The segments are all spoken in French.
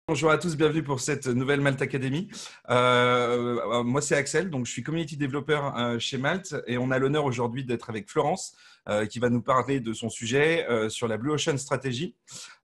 Bonjour à tous, bienvenue pour cette nouvelle Malte Academy. Moi, c'est Axel, donc je suis community developer chez Malte et on a l'honneur aujourd'hui d'être avec Florence qui va nous parler de son sujet sur la Blue Ocean Strategy.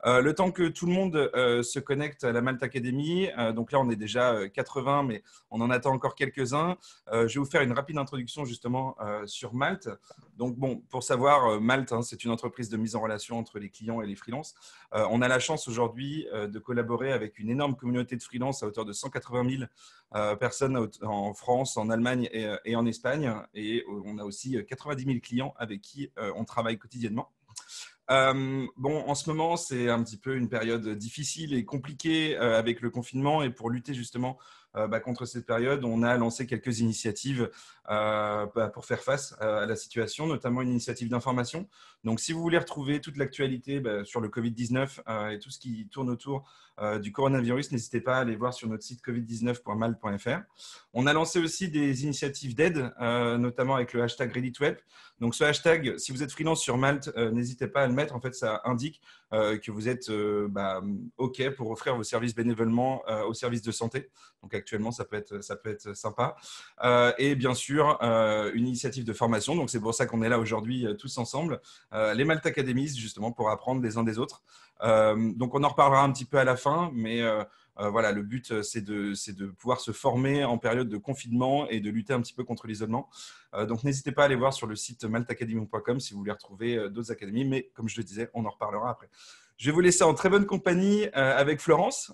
Le temps que tout le monde se connecte à la Malte Academy, donc là on est déjà 80, mais on en attend encore quelques-uns. Je vais vous faire une rapide introduction justement sur Malte. Donc bon, pour savoir, Malte, c'est une entreprise de mise en relation entre les clients et les freelances. On a la chance aujourd'hui de collaborer avec une énorme communauté de freelance à hauteur de 180 000 personnes en France, en Allemagne et en Espagne. Et on a aussi 90 000 clients avec qui on travaille quotidiennement. Bon, en ce moment, c'est un petit peu une période difficile et compliquée avec le confinement. Et pour lutter justement contre cette période, on a lancé quelques initiatives pour faire face à la situation, notamment une initiative d'information. Donc, si vous voulez retrouver toute l'actualité sur le Covid-19 et tout ce qui tourne autour du coronavirus, n'hésitez pas à aller voir sur notre site covid19.malte.fr. On a lancé aussi des initiatives d'aide, notamment avec le hashtag ReadyToHelp. Donc, ce hashtag, si vous êtes freelance sur Malte, n'hésitez pas à le mettre. En fait, ça indique que vous êtes OK pour offrir vos services bénévolement aux services de santé. Donc, actuellement, ça peut être sympa. Et bien sûr, une initiative de formation. Donc, c'est pour ça qu'on est là aujourd'hui tous ensemble. Les Malte Academies, justement, pour apprendre les uns des autres. Donc, on en reparlera un petit peu à la fin, mais voilà, le but, c'est de pouvoir se former en période de confinement et de lutter un petit peu contre l'isolement. Donc, n'hésitez pas à aller voir sur le site maltacademy.com si vous voulez retrouver d'autres académies. Mais comme je le disais, on en reparlera après. Je vais vous laisser en très bonne compagnie avec Florence.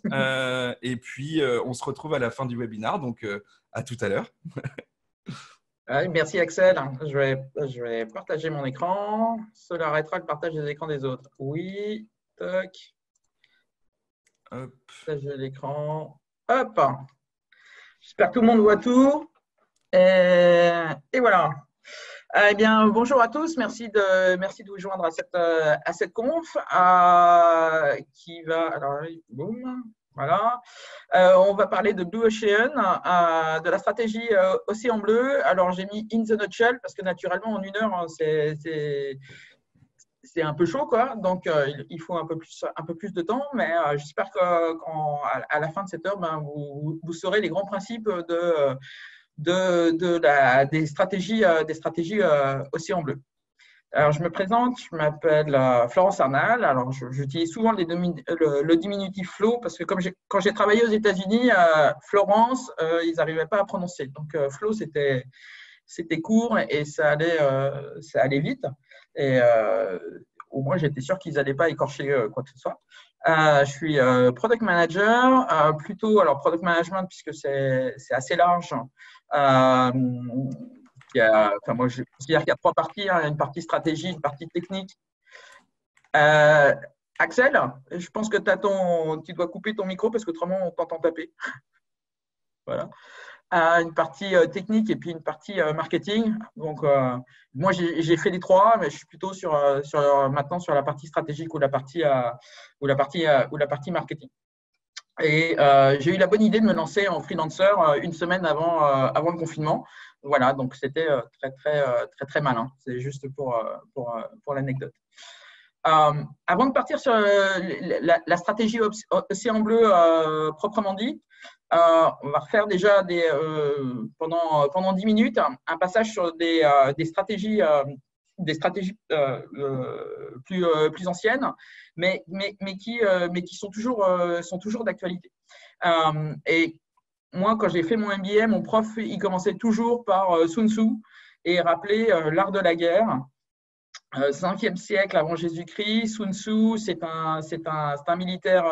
Et puis, on se retrouve à la fin du webinaire. Donc, à tout à l'heure. Merci Axel. Je vais partager mon écran. Cela arrêtera le partage des écrans des autres. Oui, toc. Hop. Partager l'écran. Hop. J'espère que tout le monde voit tout. Et voilà. Eh bien, bonjour à tous. Merci de vous joindre à cette conf qui va. Alors, boum. Voilà. On va parler de Blue Ocean, de la stratégie Océan Bleu. Alors, j'ai mis in the nutshell parce que naturellement, en 1 heure, c'est un peu chaud, quoi. Donc, il faut un peu plus de temps. Mais j'espère qu'à la fin de cette heure, vous saurez les grands principes des stratégies Océan Bleu. Alors, je me présente, je m'appelle Florence Arnal. Alors, j'utilise souvent le diminutif Flo parce que quand j'ai travaillé aux États-Unis, Florence, ils n'arrivaient pas à prononcer. Donc, Flo, c'était court et ça allait vite. Et au moins, j'étais sûr qu'ils n'allaient pas écorcher quoi que ce soit. Je suis product manager, alors product management puisque c'est assez large. Moi, je considère qu'il y a 3 parties. Hein. Il y a une partie stratégie, une partie technique. Axel, je pense que tu dois couper ton micro parce qu'autrement, on t'entend taper. Voilà. Une partie technique et puis une partie marketing. Donc, moi, j'ai fait les 3, mais je suis plutôt maintenant sur la partie stratégique ou la partie marketing. Et j'ai eu la bonne idée de me lancer en freelancer 1 semaine avant le confinement. Voilà, donc c'était très malin. C'est juste pour l'anecdote. Avant de partir sur la stratégie Océan Bleu proprement dit, on va refaire déjà pendant 10 minutes un passage sur des stratégies plus anciennes, mais qui sont toujours d'actualité. Et moi, quand j'ai fait mon MBA, mon prof, il commençait toujours par Sun Tzu et rappelait l'art de la guerre. 5e siècle avant Jésus-Christ, Sun Tzu, c'est un militaire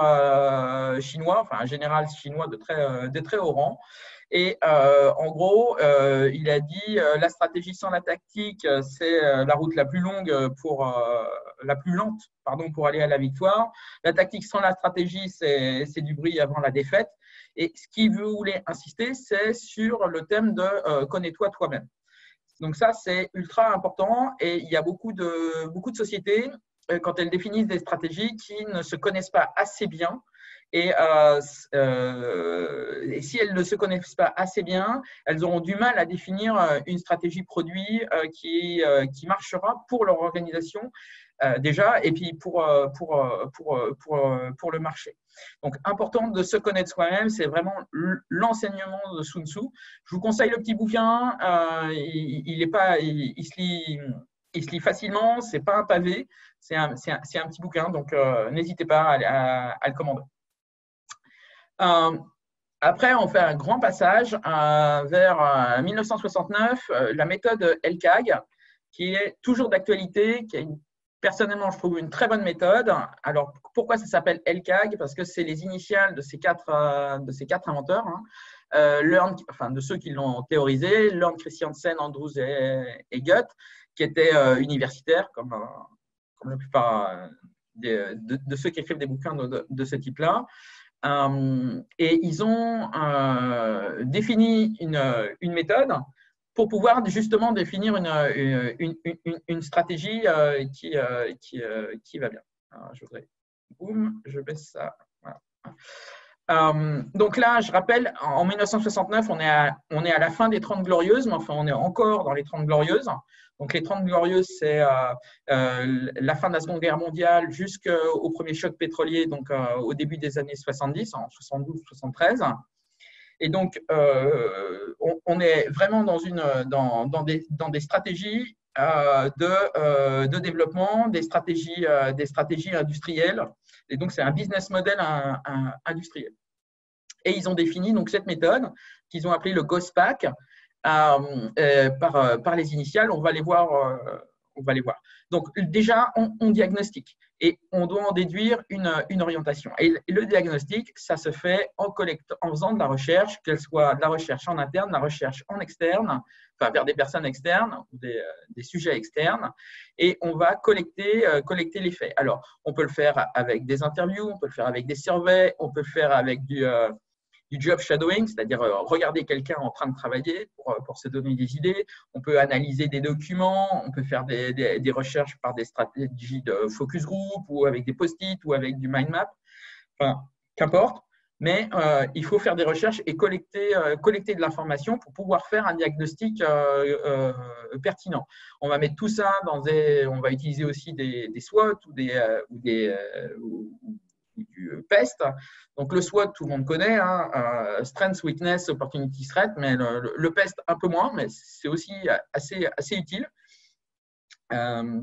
chinois, enfin un général chinois de très haut rang. Et en gros, il a dit la stratégie sans la tactique, c'est la route la plus lente pour aller à la victoire. La tactique sans la stratégie, c'est du bruit avant la défaite. Et ce qu'il voulait insister, c'est sur le thème de connais-toi toi-même. Donc ça, c'est ultra important et il y a beaucoup de sociétés, quand elles définissent des stratégies, qui ne se connaissent pas assez bien. Et si elles ne se connaissent pas assez bien, elles auront du mal à définir une stratégie produit qui marchera pour leur organisation déjà, et puis pour le marché. Donc, important de se connaître soi-même, c'est vraiment l'enseignement de Sun Tzu. Je vous conseille le petit bouquin, il se lit facilement, c'est pas un pavé, c'est un petit bouquin, donc n'hésitez pas à le commander. Après, on fait un grand passage vers 1969, la méthode LCAG, qui est toujours d'actualité, qui est personnellement, je trouve une très bonne méthode. Alors, pourquoi ça s'appelle LCAG? Parce que c'est les initiales de ces quatre inventeurs, de ceux qui l'ont théorisé, Lorne Christiansen, Andrews et Gutt, qui étaient universitaires, comme la plupart de ceux qui écrivent des bouquins de ce type-là. Et ils ont défini une méthode pour pouvoir justement définir une stratégie qui va bien. Alors, je baisse ça. Voilà. Donc là, je rappelle, en 1969, on est à la fin des 30 Glorieuses, mais enfin, on est encore dans les 30 Glorieuses. Donc, les 30 Glorieuses, c'est la fin de la Seconde Guerre mondiale jusqu'au premier choc pétrolier, donc au début des années 70, en 72-73. Et donc, on est vraiment dans des stratégies de développement, des stratégies industrielles. Et donc, c'est un business model industriel. Et ils ont défini donc cette méthode qu'ils ont appelée le GOSPAC par les initiales. On va les voir. Donc, déjà, on diagnostique et on doit en déduire une orientation. Et le diagnostic, ça se fait en faisant de la recherche, qu'elle soit de la recherche en interne, de la recherche en externe, enfin vers des personnes externes ou des sujets externes, et on va collecter les faits. Alors, on peut le faire avec des interviews, on peut le faire avec des surveys, on peut le faire avec du job shadowing, c'est-à-dire regarder quelqu'un en train de travailler pour se donner des idées. On peut analyser des documents, on peut faire des recherches par des stratégies de focus group ou avec des post-it ou avec du mind map, enfin, qu'importe. Mais il faut faire des recherches et collecter de l'information pour pouvoir faire un diagnostic pertinent. On va mettre tout ça on va utiliser aussi des SWOT ou du PEST. Donc, le SWOT, tout le monde connaît, Strength, Weakness, Opportunity, Threat, mais le PEST un peu moins, mais c'est aussi assez utile.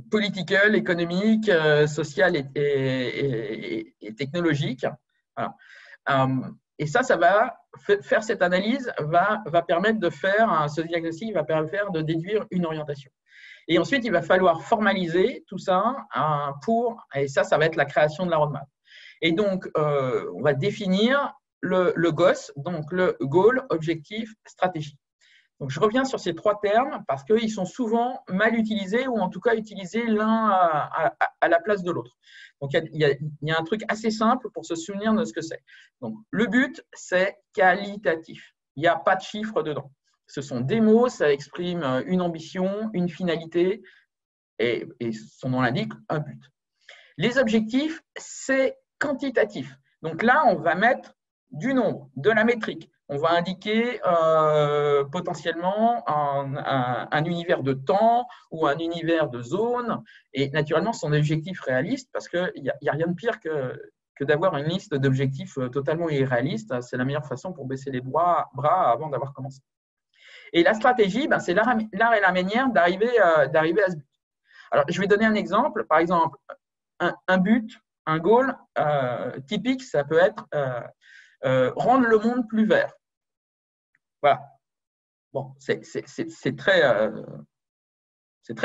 Political, économique, social et technologique. Voilà. Et ça va faire cette analyse, va permettre de faire ce diagnostic, va permettre de déduire une orientation. Et ensuite, il va falloir formaliser tout ça et ça va être la création de la roadmap. Et donc, on va définir le GOS, donc le Goal, Objectif, Stratégie. Donc, je reviens sur ces trois termes parce qu'ils sont souvent mal utilisés ou en tout cas utilisés l'un à la place de l'autre. Donc, il y a un truc assez simple pour se souvenir de ce que c'est. Donc, le but, c'est qualitatif. Il n'y a pas de chiffres dedans. Ce sont des mots, ça exprime une ambition, une finalité et son nom l'indique, un but. Les objectifs, c'est quantitatif. Donc là, on va mettre du nombre, de la métrique. On va indiquer potentiellement un univers de temps ou un univers de zone. Et naturellement, ce sont des objectifs réalistes parce qu'il n'y a rien de pire que d'avoir une liste d'objectifs totalement irréalistes. C'est la meilleure façon pour baisser les bras avant d'avoir commencé. Et la stratégie, c'est l'art et la manière d'arriver à ce but. Alors, je vais donner un exemple. Par exemple, un but, un goal typique, ça peut être rendre le monde plus vert. Voilà. Bon, c'est très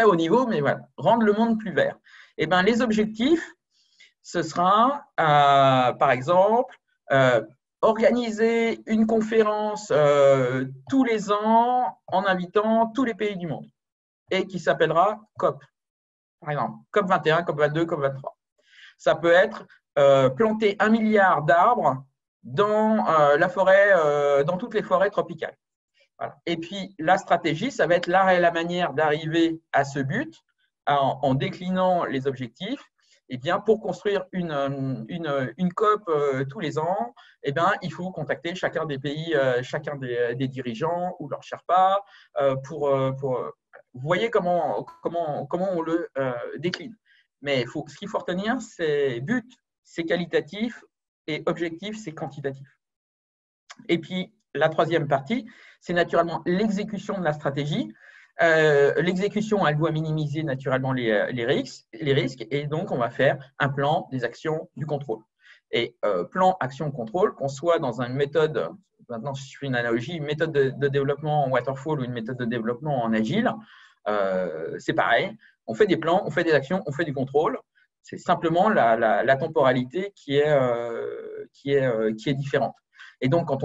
haut niveau, mais voilà, rendre le monde plus vert. Et ben, les objectifs, ce sera, par exemple, organiser une conférence tous les ans en invitant tous les pays du monde et qui s'appellera COP. Par exemple, COP 21, COP 22, COP 23. Ça peut être planter 1 milliard d'arbres dans dans toutes les forêts tropicales. Voilà. Et puis, la stratégie, ça va être l'art et la manière d'arriver à ce but en déclinant les objectifs. Eh bien, pour construire une COP tous les ans, eh bien, il faut contacter chacun des pays, chacun des dirigeants ou leurs Sherpas vous voyez comment on le décline. Mais ce qu'il faut retenir, c'est but, c'est qualitatif, et objectif, c'est quantitatif. Et puis, la troisième partie, c'est naturellement l'exécution de la stratégie. L'exécution, elle doit minimiser naturellement les risques, et donc on va faire un plan, des actions, du contrôle. Et plan, action, contrôle, qu'on soit dans une méthode, maintenant je fais une analogie, une méthode de développement en waterfall ou une méthode de développement en agile, c'est pareil. On fait des plans, on fait des actions, on fait du contrôle. C'est simplement la temporalité qui est différente. Et donc, quand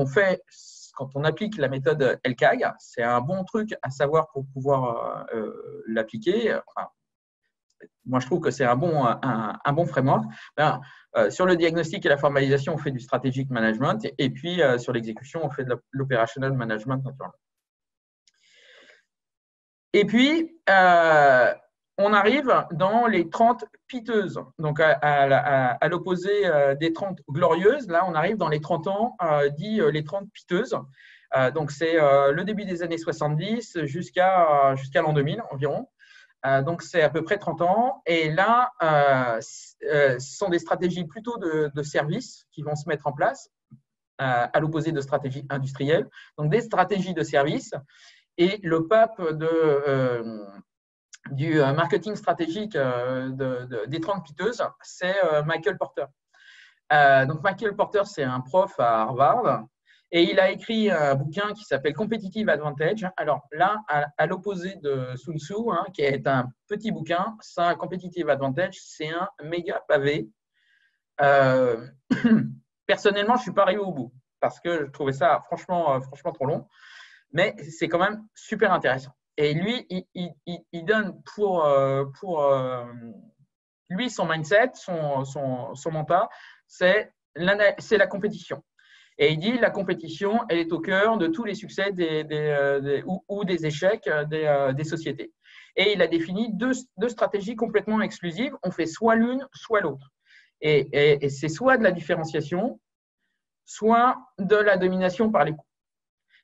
on applique la méthode LCAG, c'est un bon truc à savoir pour pouvoir l'appliquer. Enfin, moi, je trouve que c'est un bon framework. Sur le diagnostic et la formalisation, on fait du strategic management. Et puis, sur l'exécution, on fait de l'operational management, naturellement. Et puis, on arrive dans les 30 piteuses. Donc, à l'opposé des 30 glorieuses, là, on arrive dans les 30 ans, dit les 30 piteuses. Donc, c'est le début des années 70 jusqu'à l'an 2000 environ. Donc, c'est à peu près 30 ans. Et là, ce sont des stratégies plutôt de services qui vont se mettre en place, à l'opposé de stratégies industrielles. Donc, des stratégies de services. Et le pape du marketing stratégique des 30 piteuses, c'est Michael Porter. Donc, Michael Porter, c'est un prof à Harvard et il a écrit un bouquin qui s'appelle Competitive Advantage. Alors là, à l'opposé de Sun Tzu, qui est un petit bouquin, ça, Competitive Advantage, c'est un méga pavé. Personnellement, je ne suis pas arrivé au bout parce que je trouvais ça franchement trop long. Mais c'est quand même super intéressant. Et lui, il donne pour lui, son mindset, son mental, c'est la compétition. Et il dit la compétition, elle est au cœur de tous les succès ou des échecs des sociétés. Et il a défini deux stratégies complètement exclusives. On fait soit l'une, soit l'autre. Et c'est soit de la différenciation, soit de la domination par les coûts.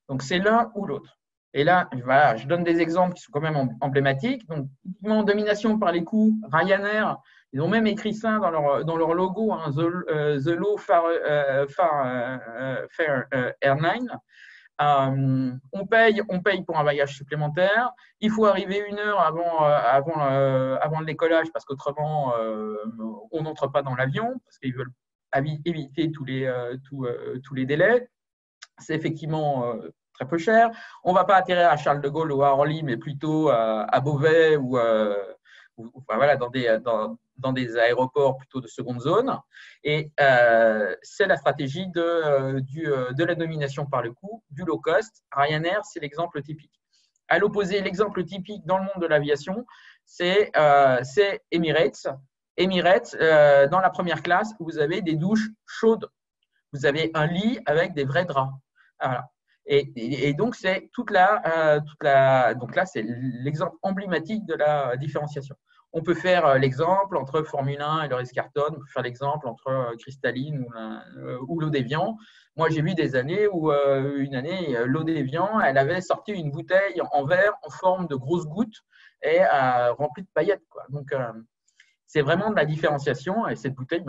Donc, c'est l'un ou l'autre. Et là, voilà, je donne des exemples qui sont quand même emblématiques. Donc, typiquement, domination par les coûts, Ryanair, ils ont même écrit ça dans leur logo, The Low Fare Airline. On paye pour un voyage supplémentaire. Il faut arriver 1 heure avant le décollage parce qu'autrement, on n'entre pas dans l'avion parce qu'ils veulent éviter tous les délais. C'est effectivement très peu cher. On ne va pas atterrir à Charles de Gaulle ou à Orly, mais plutôt à Beauvais ou voilà, dans des aéroports plutôt de seconde zone. Et c'est la stratégie de la domination par le coût, du low cost. Ryanair, c'est l'exemple typique. À l'opposé, l'exemple typique dans le monde de l'aviation, c'est Emirates. Emirates, dans la première classe, vous avez des douches chaudes. Vous avez un lit avec des vrais draps. Voilà. Et donc, c'est donc là, c'est l'exemple emblématique de la différenciation. On peut faire l'exemple entre Formule 1 et le Ritz-Carlton, on peut faire l'exemple entre Cristalline ou l'eau d'Évian. Moi, j'ai vu des années où, une année, l'eau d'Évian, elle avait sorti une bouteille en verre en forme de grosses gouttes et remplie de paillettes, quoi. Donc, c'est vraiment de la différenciation et cette bouteille,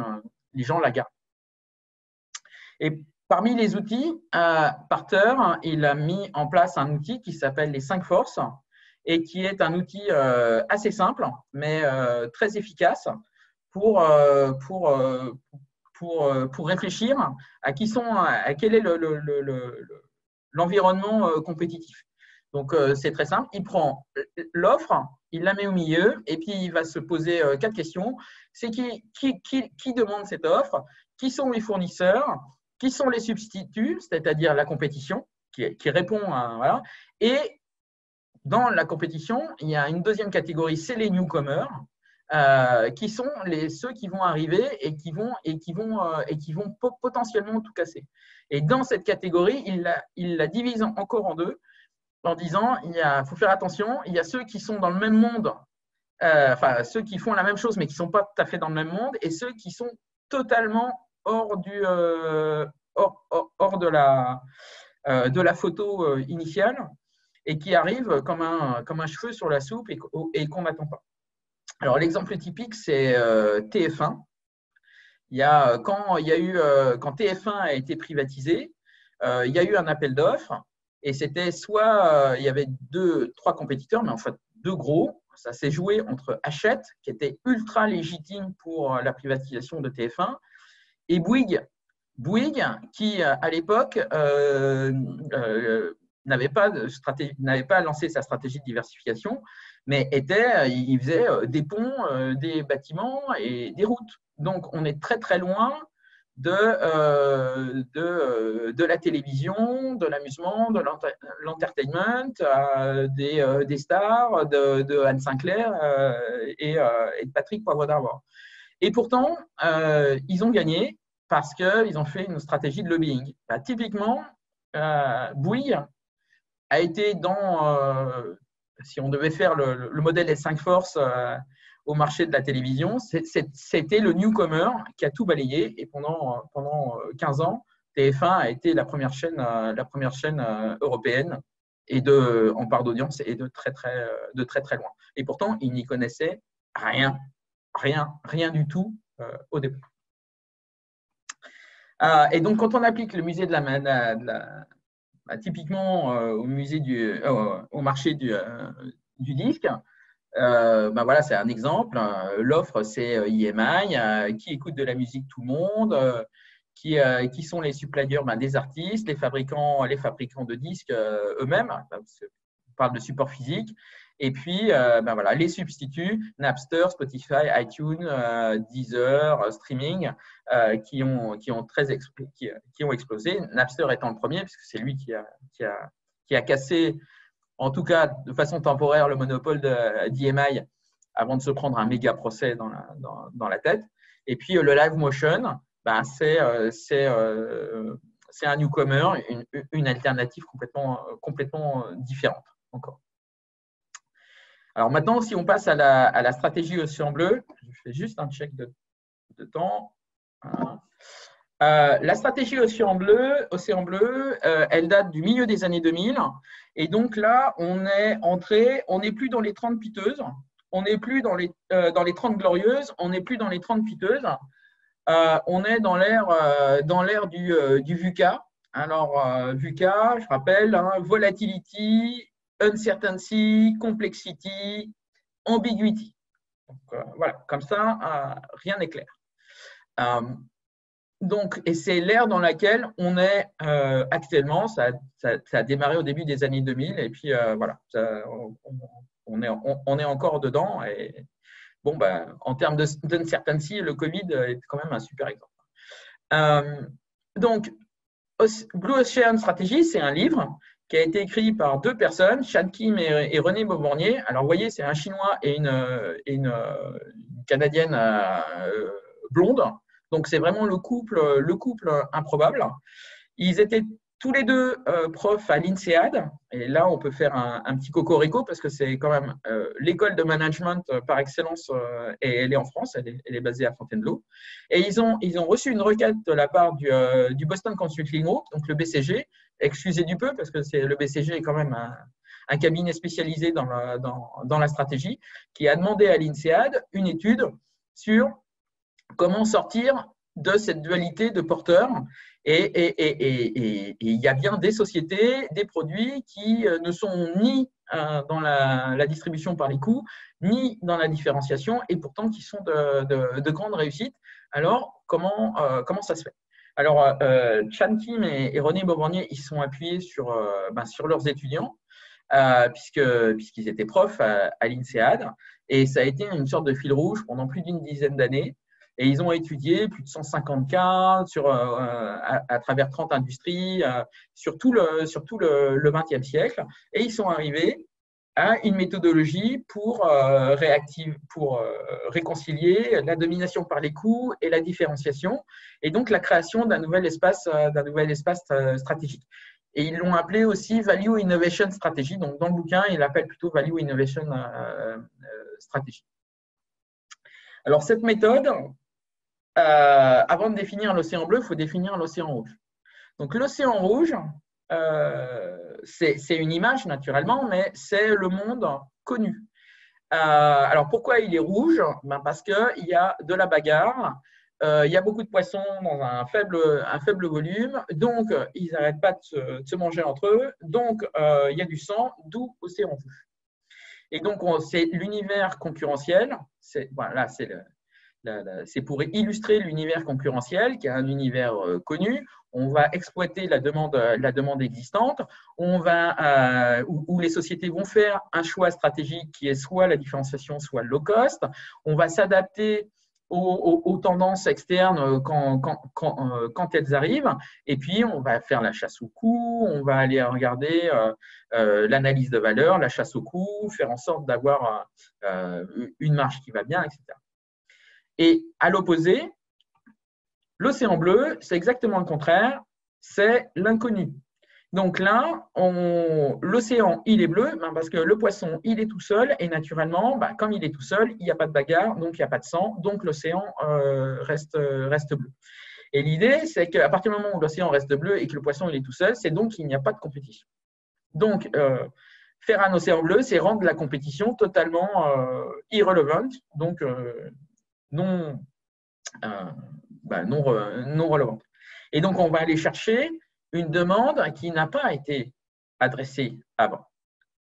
les gens la gardent. Et parmi les outils, Porter, il a mis en place un outil qui s'appelle les 5 forces et qui est un outil assez simple, mais très efficace pour réfléchir à quel est l'environnement compétitif. Donc, c'est très simple. Il prend l'offre, il la met au milieu et puis il va se poser 4 questions. C'est qui demande cette offre? Qui sont les fournisseurs? Qui sont les substituts, c'est-à-dire la compétition, qui répond à… Voilà. Et dans la compétition, il y a une deuxième catégorie, c'est les newcomers, qui sont ceux qui vont arriver et qui vont potentiellement tout casser. Et dans cette catégorie, il la divise encore en deux, en disant, il faut faire attention, il y a ceux qui sont dans le même monde, ceux qui font la même chose, mais qui ne sont pas tout à fait dans le même monde, et ceux qui sont totalement hors de la photo initiale et qui arrive comme un cheveu sur la soupe et qu'on n'attend pas. Alors, l'exemple typique, c'est TF1. Quand TF1 a été privatisé, il y a eu un appel d'offres et c'était soit il y avait trois compétiteurs, mais en fait deux gros. Ça s'est joué entre Hachette, qui était ultra légitime pour la privatisation de TF1, et Bouygues. Bouygues, qui à l'époque n'avait pas lancé sa stratégie de diversification, mais il faisait des ponts, des bâtiments et des routes. Donc, on est très très loin de la télévision, de l'amusement, de l'entertainment, des stars, de Anne Sinclair et de Patrick Poivre d'Arvor. Et pourtant, ils ont gagné parce qu'ils ont fait une stratégie de lobbying. Bah, typiquement, Bouygues a été si on devait faire le modèle S5 Force au marché de la télévision, c'était le newcomer qui a tout balayé. Et pendant 15 ans, TF1 a été la première chaîne européenne en part d'audience et de très très loin. Et pourtant, ils n'y connaissaient rien du tout au début. Et donc, quand on applique le musée typiquement au marché du disque, voilà, c'est un exemple. L'offre, c'est EMI, qui écoute de la musique tout le monde, qui sont les suppliers des artistes, les fabricants de disques eux-mêmes, parce qu'on parle de support physique. Et puis, voilà, les substituts, Napster, Spotify, iTunes, Deezer, streaming, qui ont explosé. Napster étant le premier, puisque c'est lui qui a cassé, en tout cas de façon temporaire, le monopole d'EMI avant de se prendre un méga procès dans la tête. Et puis, le live motion, c'est un newcomer, une alternative complètement différente encore. Alors maintenant, si on passe à la stratégie Océan Bleu, je fais juste un check de temps. La stratégie Océan Bleu, elle date du milieu des années 2000. Et donc là, on n'est plus dans les 30 piteuses, on n'est plus dans les 30 glorieuses, on n'est plus dans les 30 piteuses. On est dans l'ère du VUCA. Alors, VUCA, je rappelle, volatility, uncertainty, complexity, ambiguity. Donc, voilà, comme ça, rien n'est clair. Et c'est l'ère dans laquelle on est actuellement. Ça a démarré au début des années 2000 et puis voilà, on est encore dedans. Et bon, en termes d'uncertainty, le Covid est quand même un super exemple. Donc, Blue Ocean Strategy, c'est un livre qui a été écrit par deux personnes, Chad Kim et René Beaubornier. Alors, vous voyez, c'est un Chinois et une Canadienne blonde. Donc, c'est vraiment le couple improbable. Ils étaient tous les deux profs à l'INSEAD. Et là, on peut faire un petit cocorico parce que c'est quand même l'école de management par excellence. Et elle est en France, elle est basée à Fontainebleau. Et ils ont reçu une requête de la part du Boston Consulting Group, donc le BCG. Excusez du peu parce que le BCG est quand même un cabinet spécialisé dans la stratégie, qui a demandé à l'INSEAD une étude sur comment sortir de cette dualité de porteurs. Et il y a bien des sociétés, des produits qui ne sont ni dans la distribution par les coûts, ni dans la différenciation, et pourtant qui sont de grandes réussites. Alors, comment ça se fait? Alors, Chan Kim et René Beaubornier, ils sont appuyés sur leurs étudiants, puisqu'ils étaient profs à l'INSEAD, et ça a été une sorte de fil rouge pendant plus d'une dizaine d'années. Et ils ont étudié plus de 150 cas à travers 30 industries sur tout le XXe siècle. Et ils sont arrivés à une méthodologie pour réconcilier la domination par les coûts et la différenciation, et donc la création d'un nouvel espace stratégique. Et ils l'ont appelé aussi Value Innovation Strategy. Donc, dans le bouquin, ils l'appellent plutôt Value Innovation Strategy. Alors, cette méthode, avant de définir l'océan bleu, il faut définir l'océan rouge. Donc, l'océan rouge, c'est une image naturellement, mais c'est le monde connu. Alors, pourquoi il est rouge? Ben parce qu'il y a de la bagarre, il y a beaucoup de poissons dans un faible volume, donc ils n'arrêtent pas de se manger entre eux, donc il y a du sang, d'où Océan Rouge. Et donc, c'est l'univers concurrentiel, voilà, c'est pour illustrer l'univers concurrentiel, qui est un univers connu. On va exploiter la demande existante, où les sociétés vont faire un choix stratégique qui est soit la différenciation, soit le low cost. On va s'adapter aux tendances externes quand elles arrivent. Et puis, on va faire la chasse au coût, on va aller regarder l'analyse de valeur, la chasse au coût, faire en sorte d'avoir une marge qui va bien, etc. Et à l'opposé, l'océan bleu, c'est exactement le contraire, c'est l'inconnu. Donc là, l'océan, il est bleu parce que le poisson, il est tout seul et naturellement, comme il est tout seul, il n'y a pas de bagarre, donc il n'y a pas de sang, donc l'océan reste bleu. Et l'idée, c'est qu'à partir du moment où l'océan reste bleu et que le poisson, il est tout seul, c'est donc qu'il n'y a pas de compétition. Donc, faire un océan bleu, c'est rendre la compétition totalement irrelevant, donc non relevante. Et donc, on va aller chercher une demande qui n'a pas été adressée avant.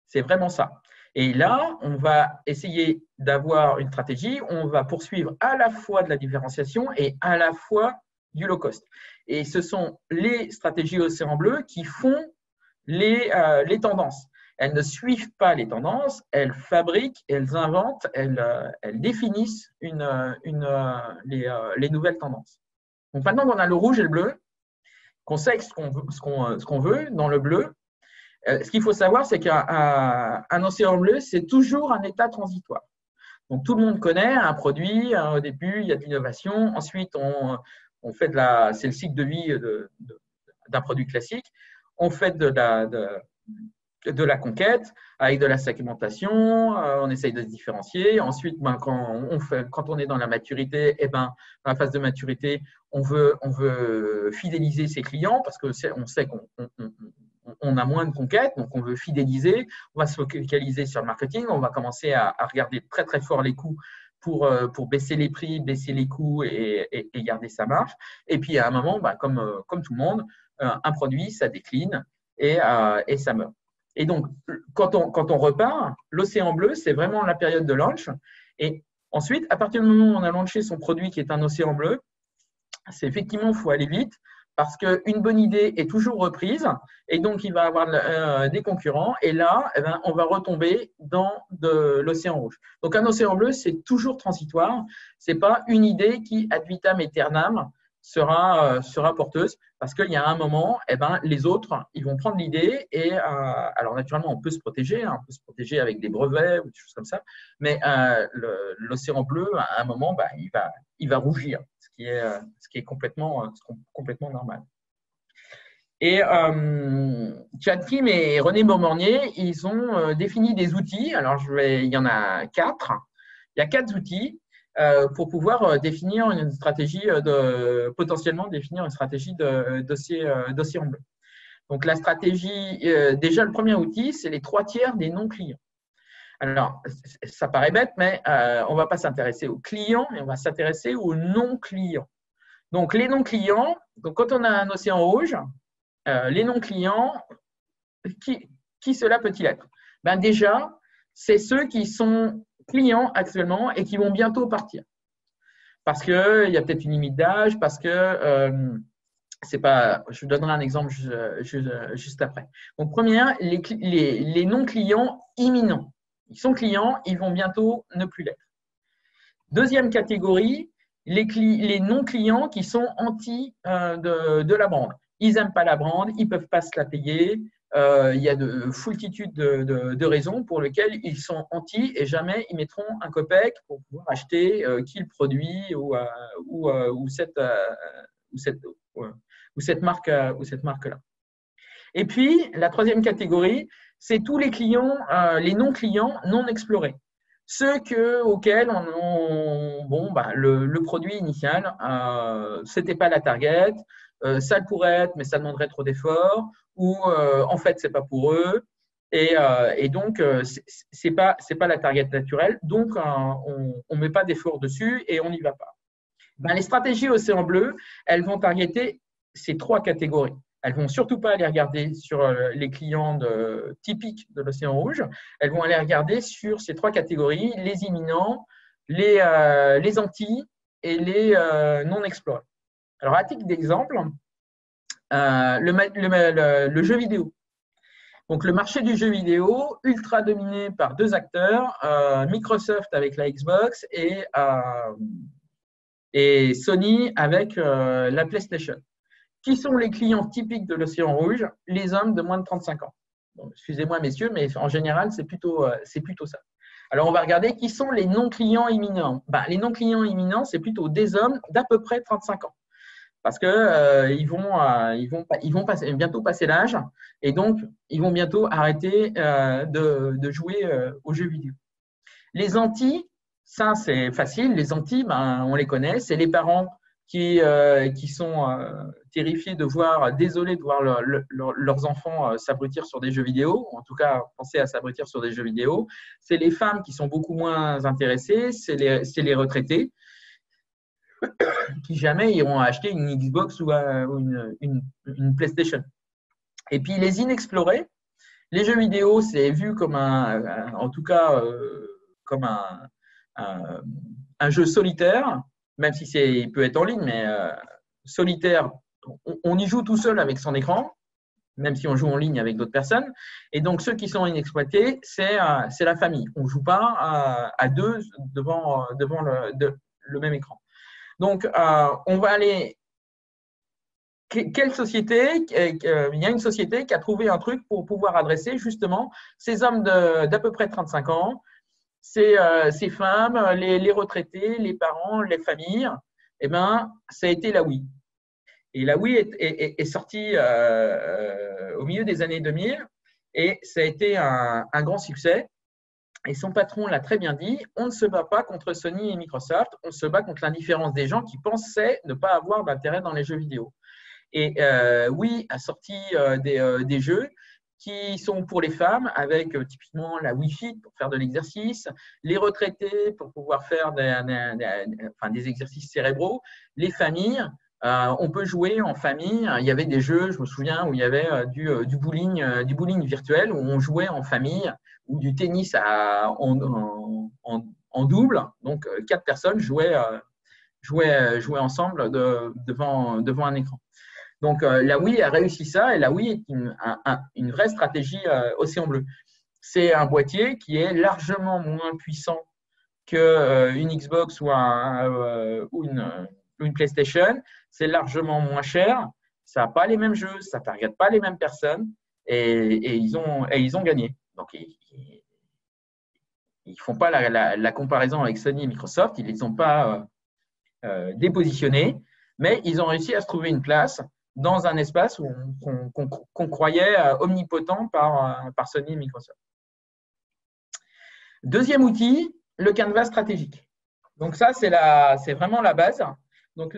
C'est vraiment ça. Et là, on va essayer d'avoir une stratégie, on va poursuivre à la fois de la différenciation et à la fois du low cost. Et ce sont les stratégies océan bleu qui font les tendances. Elles ne suivent pas les tendances, elles fabriquent, elles inventent, elles définissent les nouvelles tendances. Donc maintenant qu'on a le rouge et le bleu, qu'on sait ce qu'on veut dans le bleu, ce qu'il faut savoir, c'est qu'un océan bleu, c'est toujours un état transitoire. Donc tout le monde connaît un produit, au début, il y a de l'innovation, ensuite, on fait c'est le cycle de vie d'un produit classique, on fait de la conquête avec de la segmentation, on essaye de se différencier. Ensuite, quand on est dans la maturité, dans la phase de maturité, on veut fidéliser ses clients parce qu'on sait qu'on a moins de conquêtes, donc on veut fidéliser. On va se focaliser sur le marketing, on va commencer à regarder très très fort les coûts pour baisser les prix, baisser les coûts et garder sa marge. Et puis à un moment, comme tout le monde, un produit, ça décline et ça meurt. Et donc, quand on repart, l'océan bleu, c'est vraiment la période de launch. Et ensuite, à partir du moment où on a launché son produit qui est un océan bleu, c'est effectivement, il faut aller vite parce qu'une bonne idée est toujours reprise et donc il va y avoir des concurrents. Et là, on va retomber dans de l'océan rouge. Donc, un océan bleu, c'est toujours transitoire. Ce n'est pas une idée qui, ad vitam aeternam, sera porteuse parce qu'il y a un moment, les autres, ils vont prendre l'idée et alors naturellement, on peut se protéger, on peut se protéger avec des brevets ou des choses comme ça, mais l'océan bleu, à un moment, il va rougir, ce qui est complètement normal. Et Chad Kim et René Beaumornier, ils ont défini des outils. Alors, il y en a 4. Il y a 4 outils pour pouvoir définir une stratégie potentiellement définir une stratégie d'océan bleu. Donc, la stratégie, déjà, le premier outil, c'est les 3 tiers des non-clients. Alors, ça paraît bête, mais on ne va pas s'intéresser aux clients, mais on va s'intéresser aux non-clients. Donc, les non-clients, quand on a un océan rouge, les non-clients, qui cela peut-il être? Déjà, c'est ceux qui sont clients actuellement et qui vont bientôt partir. Parce qu'il y a peut-être une limite d'âge, parce que c'est pas. Je vous donnerai un exemple juste après. Donc, première, les non-clients imminents. Ils sont clients, ils vont bientôt ne plus l'être. Deuxième catégorie, les non-clients qui sont anti de la brand. Ils n'aiment pas la brand, ils ne peuvent pas se la payer. Il y a de foultitudes de raisons pour lesquelles ils sont anti et jamais ils mettront un copec pour pouvoir acheter qui le produit ou cette marque-là. Et puis, la troisième catégorie, c'est tous les clients, les non-clients non explorés. Ceux auxquels le produit initial, ce n'était pas la target, ça le pourrait être, mais ça demanderait trop d'efforts, ou en fait, ce n'est pas pour eux, Et donc, c'est pas la target naturelle. Donc, on ne met pas d'effort dessus et on n'y va pas. Ben, les stratégies Océan Bleu, elles vont targeter ces 3 catégories. Elles ne vont surtout pas aller regarder sur les clients typiques de l'Océan Rouge. Elles vont aller regarder sur ces 3 catégories, les imminents, les Antilles et les non explorés. Alors, à titre d'exemple, le jeu vidéo. Donc, le marché du jeu vidéo, ultra dominé par 2 acteurs, Microsoft avec la Xbox et Sony avec la PlayStation. Qui sont les clients typiques de l'Océan Rouge? Les hommes de moins de 35 ans. Bon, excusez-moi, messieurs, mais en général, c'est plutôt ça. Alors, on va regarder qui sont les non-clients imminents. Ben, les non-clients imminents, c'est plutôt des hommes d'à peu près 35 ans. Parce qu'ils vont bientôt passer l'âge et donc, ils vont bientôt arrêter de jouer aux jeux vidéo. Les Antilles, ça, c'est facile. Les Antilles, ben, on les connaît. C'est les parents qui sont terrifiés désolés de voir leurs enfants s'abrutir sur des jeux vidéo, ou en tout cas penser à s'abrutir sur des jeux vidéo. C'est les femmes qui sont beaucoup moins intéressées, c'est les retraités qui jamais iront acheter une Xbox ou une PlayStation. Et puis les inexplorés, les jeux vidéo, c'est vu comme comme un jeu solitaire, même si il peut être en ligne, mais solitaire, on y joue tout seul avec son écran, même si on joue en ligne avec d'autres personnes. Et donc, ceux qui sont inexploités, c'est la famille. On ne joue pas à 2 devant le même écran. Donc, on va aller… Quelle société? Il y a une société qui a trouvé un truc pour pouvoir adresser justement ces hommes d'à peu près 35 ans, ces femmes, les retraités, les parents, les familles. Eh bien, ça a été la Wii. Et la Wii est sortie au milieu des années 2000 et ça a été un grand succès. Et son patron l'a très bien dit, on ne se bat pas contre Sony et Microsoft, on se bat contre l'indifférence des gens qui pensaient ne pas avoir d'intérêt dans les jeux vidéo. Et Wii a sorti des jeux qui sont pour les femmes avec typiquement la Wii Fit pour faire de l'exercice, les retraités pour pouvoir faire des exercices cérébraux, les familles. On peut jouer en famille. Il y avait des jeux, je me souviens, où il y avait du bowling virtuel, où on jouait en famille, ou du tennis en double. Donc, 4 personnes jouaient ensemble devant un écran. Donc, la Wii a réussi ça et la Wii est une vraie stratégie Océan Bleu. C'est un boîtier qui est largement moins puissant qu'une Xbox ou une PlayStation. C'est largement moins cher. Ça n'a pas les mêmes jeux, ça ne target pas les mêmes personnes et ils ont gagné. Donc, ils ne font pas la comparaison avec Sony et Microsoft. Ils ne les ont pas dépositionnés, mais ils ont réussi à se trouver une place dans un espace qu'on croyait omnipotent par Sony et Microsoft. Deuxième outil, le canevas stratégique. Donc ça, c'est vraiment la base. Donc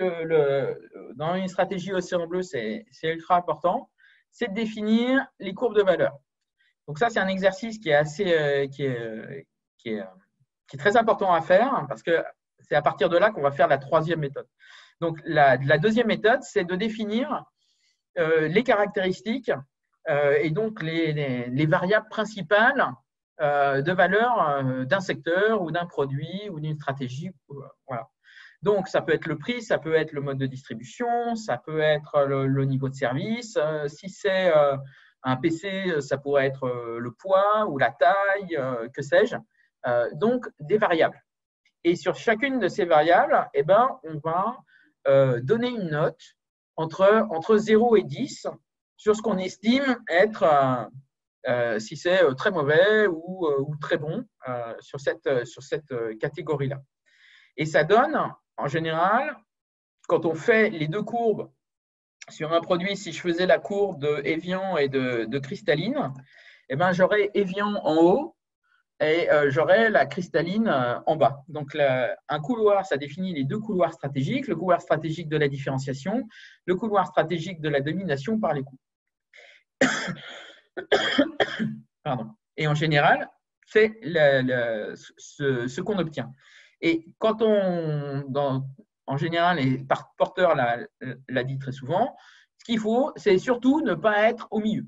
dans une stratégie Océan Bleu, c'est ultra important. C'est de définir les courbes de valeur. Donc ça, c'est un exercice qui est très important à faire parce que c'est à partir de là qu'on va faire la 3e méthode. Donc, la 2e méthode, c'est de définir les caractéristiques et donc les variables principales de valeur d'un secteur ou d'un produit ou d'une stratégie. Voilà. Donc, ça peut être le prix, ça peut être le mode de distribution, ça peut être le niveau de service. Si c'est un PC, ça pourrait être le poids ou la taille, que sais-je. Donc, des variables. Et sur chacune de ces variables, eh ben, on va donner une note entre 0 et 10 sur ce qu'on estime être, si c'est très mauvais ou très bon sur cette catégorie-là. Et ça donne, en général, quand on fait les 2 courbes sur un produit, si je faisais la courbe de Evian et de cristalline, eh ben, j'aurais Evian en haut et j'aurai la cristalline en bas. Donc, un couloir, ça définit les 2 couloirs stratégiques, le couloir stratégique de la différenciation, le couloir stratégique de la domination par les coûts. Pardon. Et en général, c'est ce qu'on obtient. Et quand en général, les porteurs l'a dit très souvent, ce qu'il faut, c'est surtout ne pas être au milieu.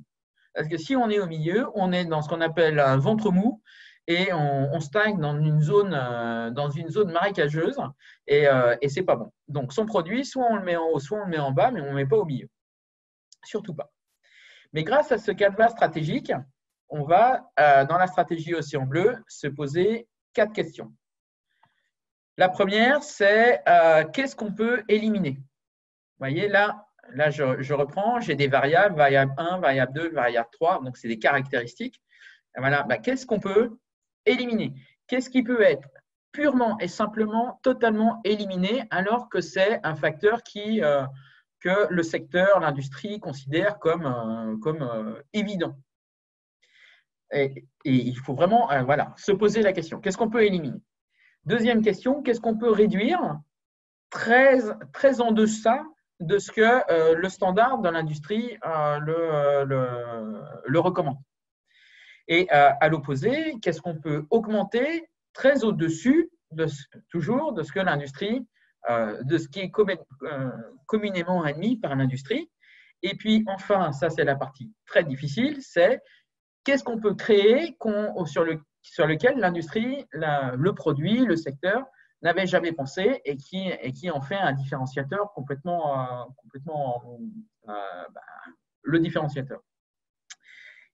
Parce que si on est au milieu, on est dans ce qu'on appelle un ventre mou et on stagne dans une zone marécageuse et ce n'est pas bon. Donc, son produit, soit on le met en haut, soit on le met en bas, mais on ne le met pas au milieu. Surtout pas. Mais grâce à ce canevas stratégique, on va, dans la stratégie Océan Bleu, se poser 4 questions. La première, c'est qu'est-ce qu'on peut éliminer? Vous voyez, là je reprends, j'ai des variables, variable 1, variable 2, variable 3, donc c'est des caractéristiques. Et voilà, qu'est-ce qu'on peut éliminer? Qu'est-ce qui peut être purement et simplement, totalement éliminé, alors que c'est un facteur que le secteur, l'industrie considère comme évident? Et il faut vraiment se poser la question, qu'est-ce qu'on peut éliminer? Deuxième question, qu'est-ce qu'on peut réduire très, très en deçà de ce que le standard de l'industrie le recommande? Et à l'opposé, qu'est-ce qu'on peut augmenter très au-dessus toujours de ce que l'industrie, de ce qui est communément admis par l'industrie? Et puis enfin, ça c'est la partie très difficile, c'est qu'est-ce qu'on peut créer sur lequel l'industrie, le produit, le secteur n'avait jamais pensé et qui en fait un différenciateur complètement le différenciateur.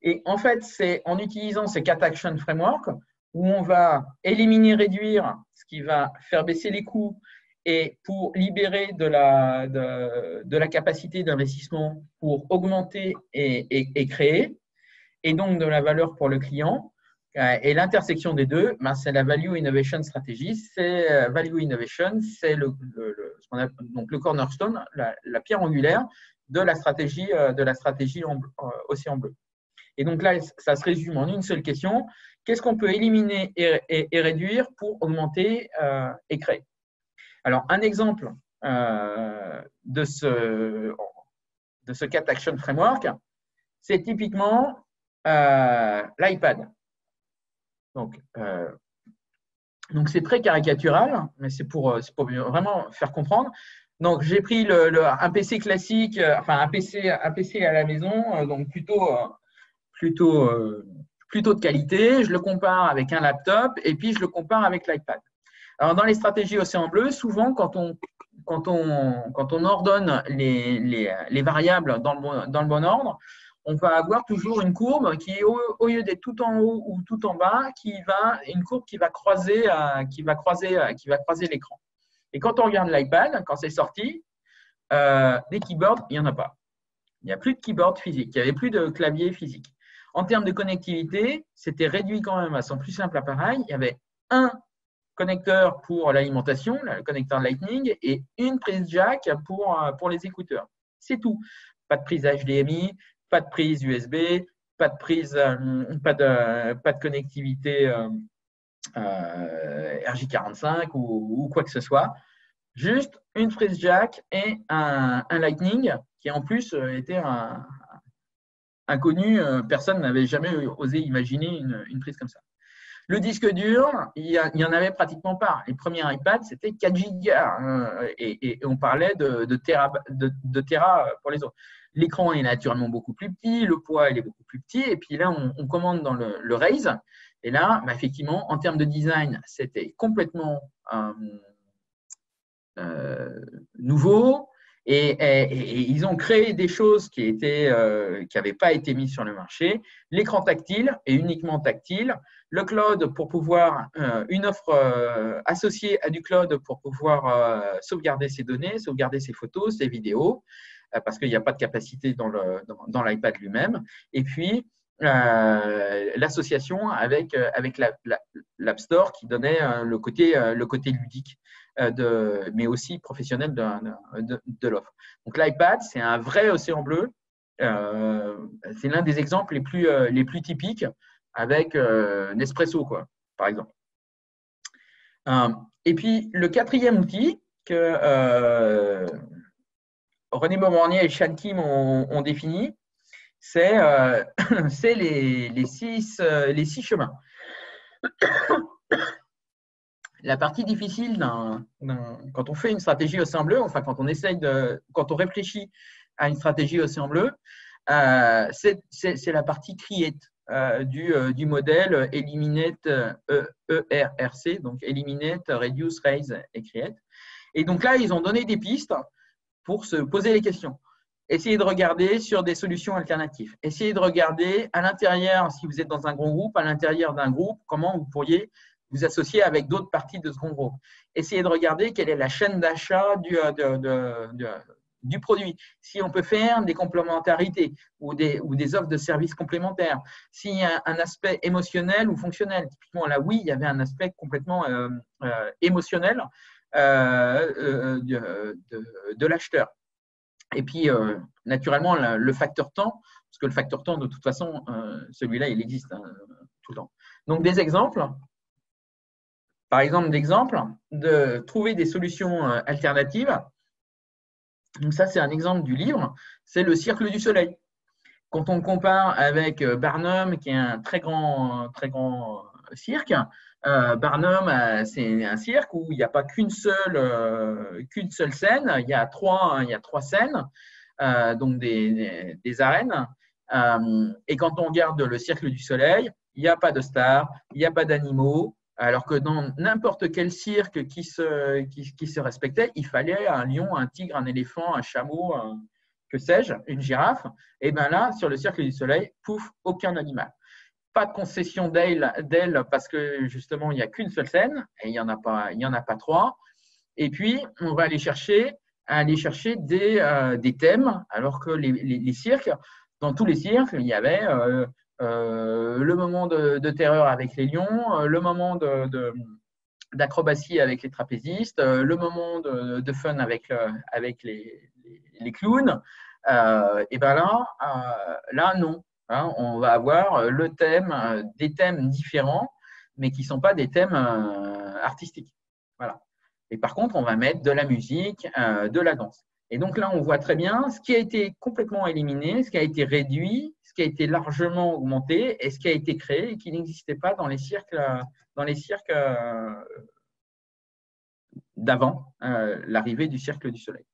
Et en fait, c'est en utilisant ces 4 action frameworks où on va éliminer, réduire, ce qui va faire baisser les coûts et pour libérer de la capacité d'investissement pour augmenter et créer, et donc de la valeur pour le client. Et l'intersection des deux, c'est la Value Innovation Strategy. C'est Value Innovation, c'est donc le cornerstone, la pierre angulaire de la stratégie Océan Bleu. Et donc là, ça se résume en une seule question. Qu'est-ce qu'on peut éliminer et réduire pour augmenter et créer? Alors, un exemple de ce 4 Action Framework, c'est typiquement l'iPad. Donc, c'est très caricatural, mais c'est pour vraiment faire comprendre. Donc, j'ai pris un PC classique, un PC à la maison, donc plutôt de qualité. Je le compare avec un laptop et puis je le compare avec l'iPad. Alors, dans les stratégies Océan Bleu, souvent, quand on ordonne les variables dans le bon ordre, on va avoir toujours une courbe qui, au lieu d'être tout en haut ou tout en bas, une courbe qui va croiser l'écran. Et quand on regarde l'iPad, quand c'est sorti, des keyboards, il n'y en a pas. Il n'y a plus de keyboard physique, il n'y avait plus de clavier physique. En termes de connectivité, c'était réduit quand même à son plus simple appareil. Il y avait un connecteur pour l'alimentation, le connecteur Lightning, et une prise jack pour les écouteurs. C'est tout. Pas de prise HDMI, pas de prise USB, pas de connectivité RJ45 ou quoi que ce soit. Juste une prise jack et un Lightning qui en plus était inconnu. Personne n'avait jamais osé imaginer une prise comme ça. Le disque dur, il n'y en avait pratiquement pas. Les premiers iPads, c'était 4 gigas et on parlait de Tera pour les autres. L'écran est naturellement beaucoup plus petit, le poids il est beaucoup plus petit, et puis là, on commande dans le Raise. Et là, effectivement, en termes de design, c'était complètement nouveau. Et ils ont créé des choses qui n'avaient pas été mises sur le marché. L'écran tactile et uniquement tactile. Le cloud pour pouvoir, une offre associée à du cloud pour pouvoir sauvegarder ses données, sauvegarder ses photos, ses vidéos, parce qu'il n'y a pas de capacité dans l'iPad lui-même. Et puis, l'association avec l'App Store qui donnait le côté ludique, mais aussi professionnel de l'offre. Donc l'iPad, c'est un vrai océan bleu. C'est l'un des exemples les plus typiques avec Nespresso, par exemple. Et puis le quatrième outil que René Beaumorgnier et Sean Kim ont défini, c'est c'est les 6 chemins. La partie difficile quand on fait une stratégie océan bleu, enfin quand on réfléchit à une stratégie océan bleu, c'est la partie create du modèle Eliminate ERRC, donc Eliminate, Reduce, Raise et Create. Et donc là, ils ont donné des pistes pour se poser les questions. Essayez de regarder sur des solutions alternatives. Essayez de regarder à l'intérieur, si vous êtes dans un grand groupe, à l'intérieur d'un groupe, comment vous pourriez vous associer avec d'autres parties de ce grand groupe. Essayez de regarder quelle est la chaîne d'achat du produit. Si on peut faire des complémentarités ou des offres de services complémentaires. S'il y a un aspect émotionnel ou fonctionnel. Typiquement, là, oui, il y avait un aspect complètement émotionnel de l'acheteur. Et puis, naturellement, le facteur temps, parce que le facteur temps, de toute façon, celui-là, il existe tout le temps. Donc, des exemples. Par exemple, de trouver des solutions alternatives. Donc, ça, c'est un exemple du livre. C'est le Cercle du Soleil. Quand on compare avec Barnum, qui est un très grand cirque, Barnum, c'est un cirque où il n'y a pas qu'une seule scène, il y a trois scènes, donc des arènes. Et quand on regarde le Cercle du Soleil, il n'y a pas de stars, il n'y a pas d'animaux, alors que dans n'importe quel cirque qui se respectait, il fallait un lion, un tigre, un éléphant, un chameau, que sais-je, une girafe. Et bien là, sur le Cercle du Soleil, pouf, aucun animal. Pas de concession d'ailes parce que justement, il n'y a qu'une seule scène et il n'y en a pas trois. Et puis, on va aller chercher des thèmes, alors que les cirques, dans tous les cirques, il y avait le moment de terreur avec les lions, le moment d'acrobatie avec les trapézistes, le moment de fun avec les clowns. Et bien là, non. Hein, on va avoir des thèmes différents, mais qui ne sont pas des thèmes artistiques. Voilà. Et par contre, on va mettre de la musique, de la danse. Et donc là, on voit très bien ce qui a été complètement éliminé, ce qui a été réduit, ce qui a été largement augmenté et ce qui a été créé et qui n'existait pas dans les cirques d'avant l'arrivée du Cercle du Soleil.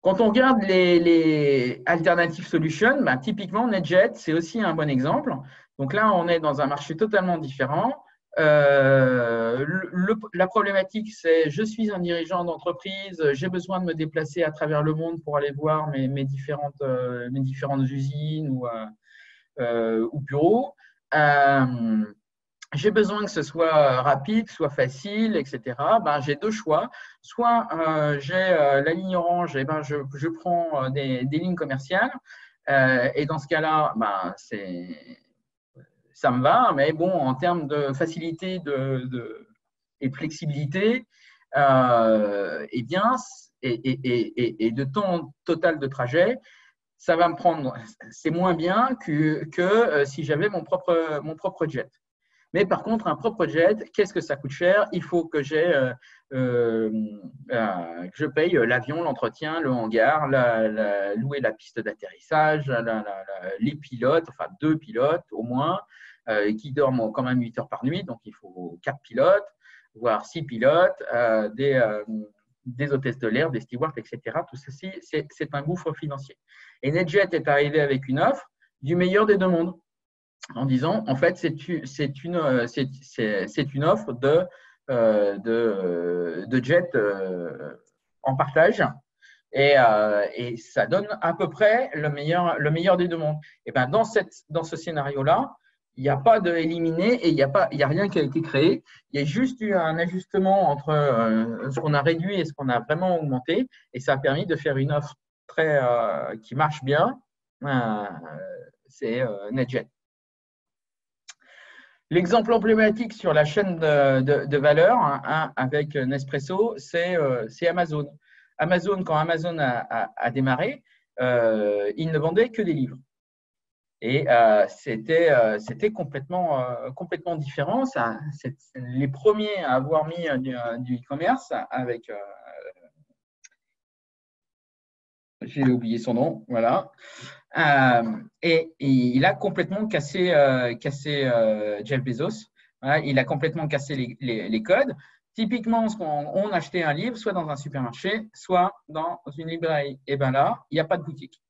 Quand on regarde les Alternative Solutions, typiquement NetJet, c'est aussi un bon exemple. Donc là, on est dans un marché totalement différent. La problématique, c'est je suis un dirigeant d'entreprise, j'ai besoin de me déplacer à travers le monde pour aller voir mes différentes usines ou bureaux. J'ai besoin que ce soit rapide, soit facile, etc. J'ai deux choix. Soit j'ai la ligne orange, et je prends des lignes commerciales. Et dans ce cas-là, ça me va. Mais bon, en termes de facilité et de flexibilité, et de temps total de trajet, ça va me prendre. C'est moins bien que si j'avais mon propre jet. Mais par contre, un propre jet, qu'est-ce que ça coûte cher? Il faut que je paye l'avion, l'entretien, le hangar, louer la piste d'atterrissage, les pilotes, enfin 2 pilotes au moins, qui dorment quand même 8 heures par nuit. Donc, il faut 4 pilotes, voire 6 pilotes, des hôtesses de l'air, des stewards, etc. Tout ceci, c'est un gouffre financier. Et NetJet est arrivé avec une offre du meilleur des deux mondes, en disant, en fait, c'est une offre de jet en partage et ça donne à peu près le meilleur des deux mondes. Et dans ce scénario-là, il n'y a pas de éliminé et il n'y a rien qui a été créé. Il y a juste eu un ajustement entre ce qu'on a réduit et ce qu'on a vraiment augmenté et ça a permis de faire une offre qui marche bien. C'est NetJet. L'exemple emblématique sur la chaîne de valeur avec Nespresso, c'est Amazon. Quand Amazon a démarré, il ne vendait que des livres. Et c'était complètement différent. C'est les premiers à avoir mis du e-commerce avec… j'ai oublié son nom, voilà. Et il a complètement cassé Jeff Bezos. Voilà, il a complètement cassé les codes. Typiquement, on achetait un livre soit dans un supermarché, soit dans une librairie. Et bien là, il n'y a pas de boutique.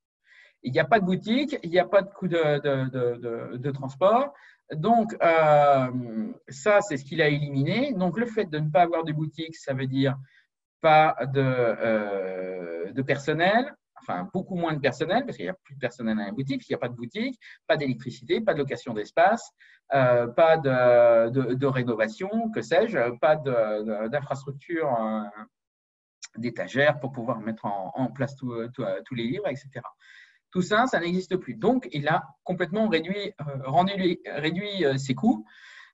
Il n'y a pas de boutique, il n'y a pas de coût de transport. Donc, ça, c'est ce qu'il a éliminé. Donc, le fait de ne pas avoir de boutique, ça veut dire pas de personnel, enfin beaucoup moins de personnel, parce qu'il n'y a plus de personnel dans la boutique, il n'y a pas de boutique, pas d'électricité, pas de location d'espace, pas de rénovation, que sais-je, pas d'infrastructure d'étagères pour pouvoir mettre en place tous les livres, etc. Tout ça, ça n'existe plus. Donc, il a complètement réduit ses coûts.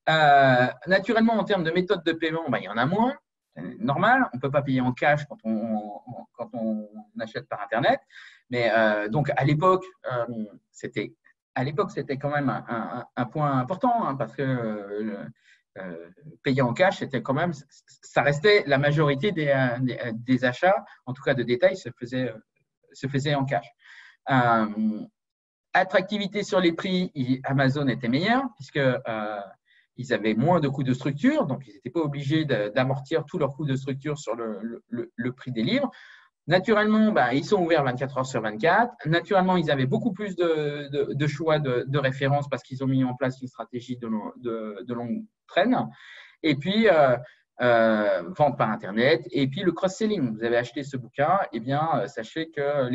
Naturellement, en termes de méthode de paiement, il y en a moins. Normal, on ne peut pas payer en cash quand on achète par Internet. Mais donc, à l'époque, c'était quand même un point important hein, parce que payer en cash, c'était quand même, ça restait la majorité des achats, en tout cas de détail, se faisait en cash. Attractivité sur les prix, Amazon était meilleur puisque ils avaient moins de coûts de structure, donc ils n'étaient pas obligés d'amortir tous leurs coûts de structure sur le prix des livres. Naturellement, ils sont ouverts 24 heures sur 24. Naturellement, ils avaient beaucoup plus de choix de références parce qu'ils ont mis en place une stratégie de longue traîne. Et puis, vente par Internet. Et puis, le cross-selling. Vous avez acheté ce bouquin, eh bien, sachez que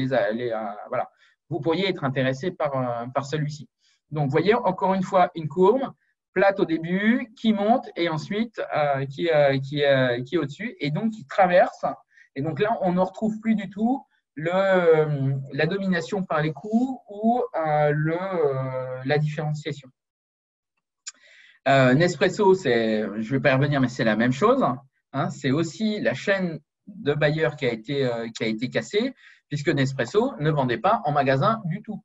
voilà, vous pourriez être intéressé par celui-ci. Donc, vous voyez, encore une fois, une courbe plate au début, qui monte et ensuite qui est au-dessus et donc qui traverse. Et donc là, on ne retrouve plus du tout la domination par les coûts ou la différenciation. Nespresso, je ne vais pas y revenir, mais c'est la même chose. Hein, c'est aussi la chaîne de Bayer qui a été cassée, puisque Nespresso ne vendait pas en magasin du tout.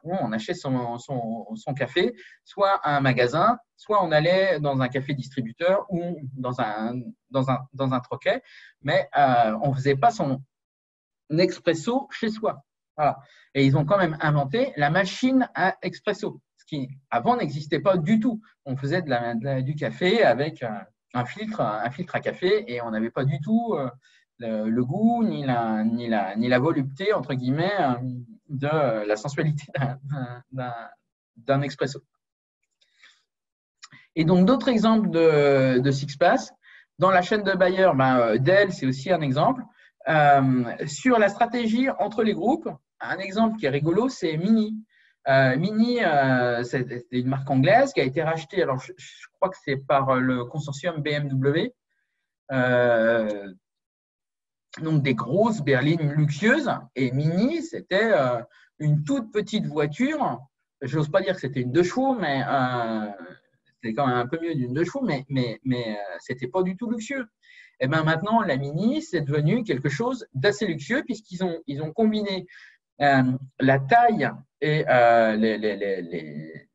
On achetait son café, soit à un magasin, soit on allait dans un café distributeur ou dans un troquet, mais on ne faisait pas son expresso chez soi. Voilà. Et ils ont quand même inventé la machine à expresso, ce qui avant n'existait pas du tout. On faisait du café avec un filtre à café et on n'avait pas du tout le goût ni la volupté, entre guillemets, de la sensualité d'un expresso. Et donc, d'autres exemples de SixPass. Dans la chaîne de Bayer, Dell, c'est aussi un exemple. Sur la stratégie entre les groupes, un exemple qui est rigolo, c'est Mini. Mini, c'est une marque anglaise qui a été rachetée, alors je crois que c'est par le consortium BMW. Donc des grosses berlines luxueuses, et Mini, c'était une toute petite voiture. Je n'ose pas dire que c'était une 2 chevaux, mais c'était quand même un peu mieux d'une 2 chevaux, mais c'était pas du tout luxueux. Et bien maintenant, la Mini, c'est devenu quelque chose d'assez luxueux puisqu'ils ont combiné la taille et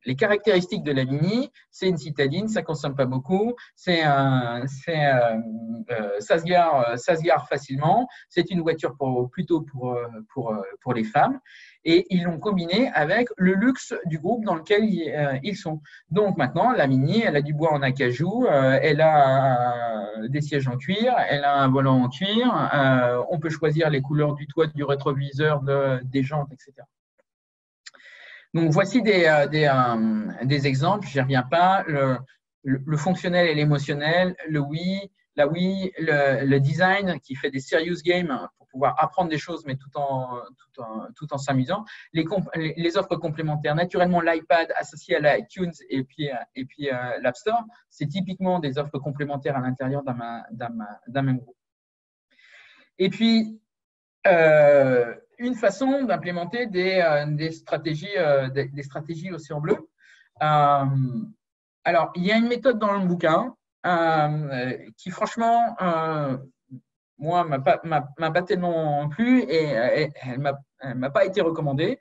les caractéristiques de la Mini. C'est une citadine, ça ne consomme pas beaucoup, ça se gare facilement, c'est une voiture plutôt pour les femmes, et ils l'ont combiné avec le luxe du groupe dans lequel ils sont. Donc maintenant, la Mini, elle a du bois en acajou, elle a des sièges en cuir, elle a un volant en cuir, on peut choisir les couleurs du toit, du rétroviseur, des jantes, etc. Donc, voici des exemples, je n'y reviens pas. Le fonctionnel et l'émotionnel, la Wii, le design qui fait des serious games pour pouvoir apprendre des choses, mais tout en s'amusant. Les offres complémentaires, naturellement, l'iPad associé à l'iTunes et puis l'App Store, c'est typiquement des offres complémentaires à l'intérieur d'un même groupe. Et puis, une façon d'implémenter des stratégies océan bleu. Alors, il y a une méthode dans le bouquin qui, franchement, moi, m'a pas tellement plu et elle m'a pas été recommandée.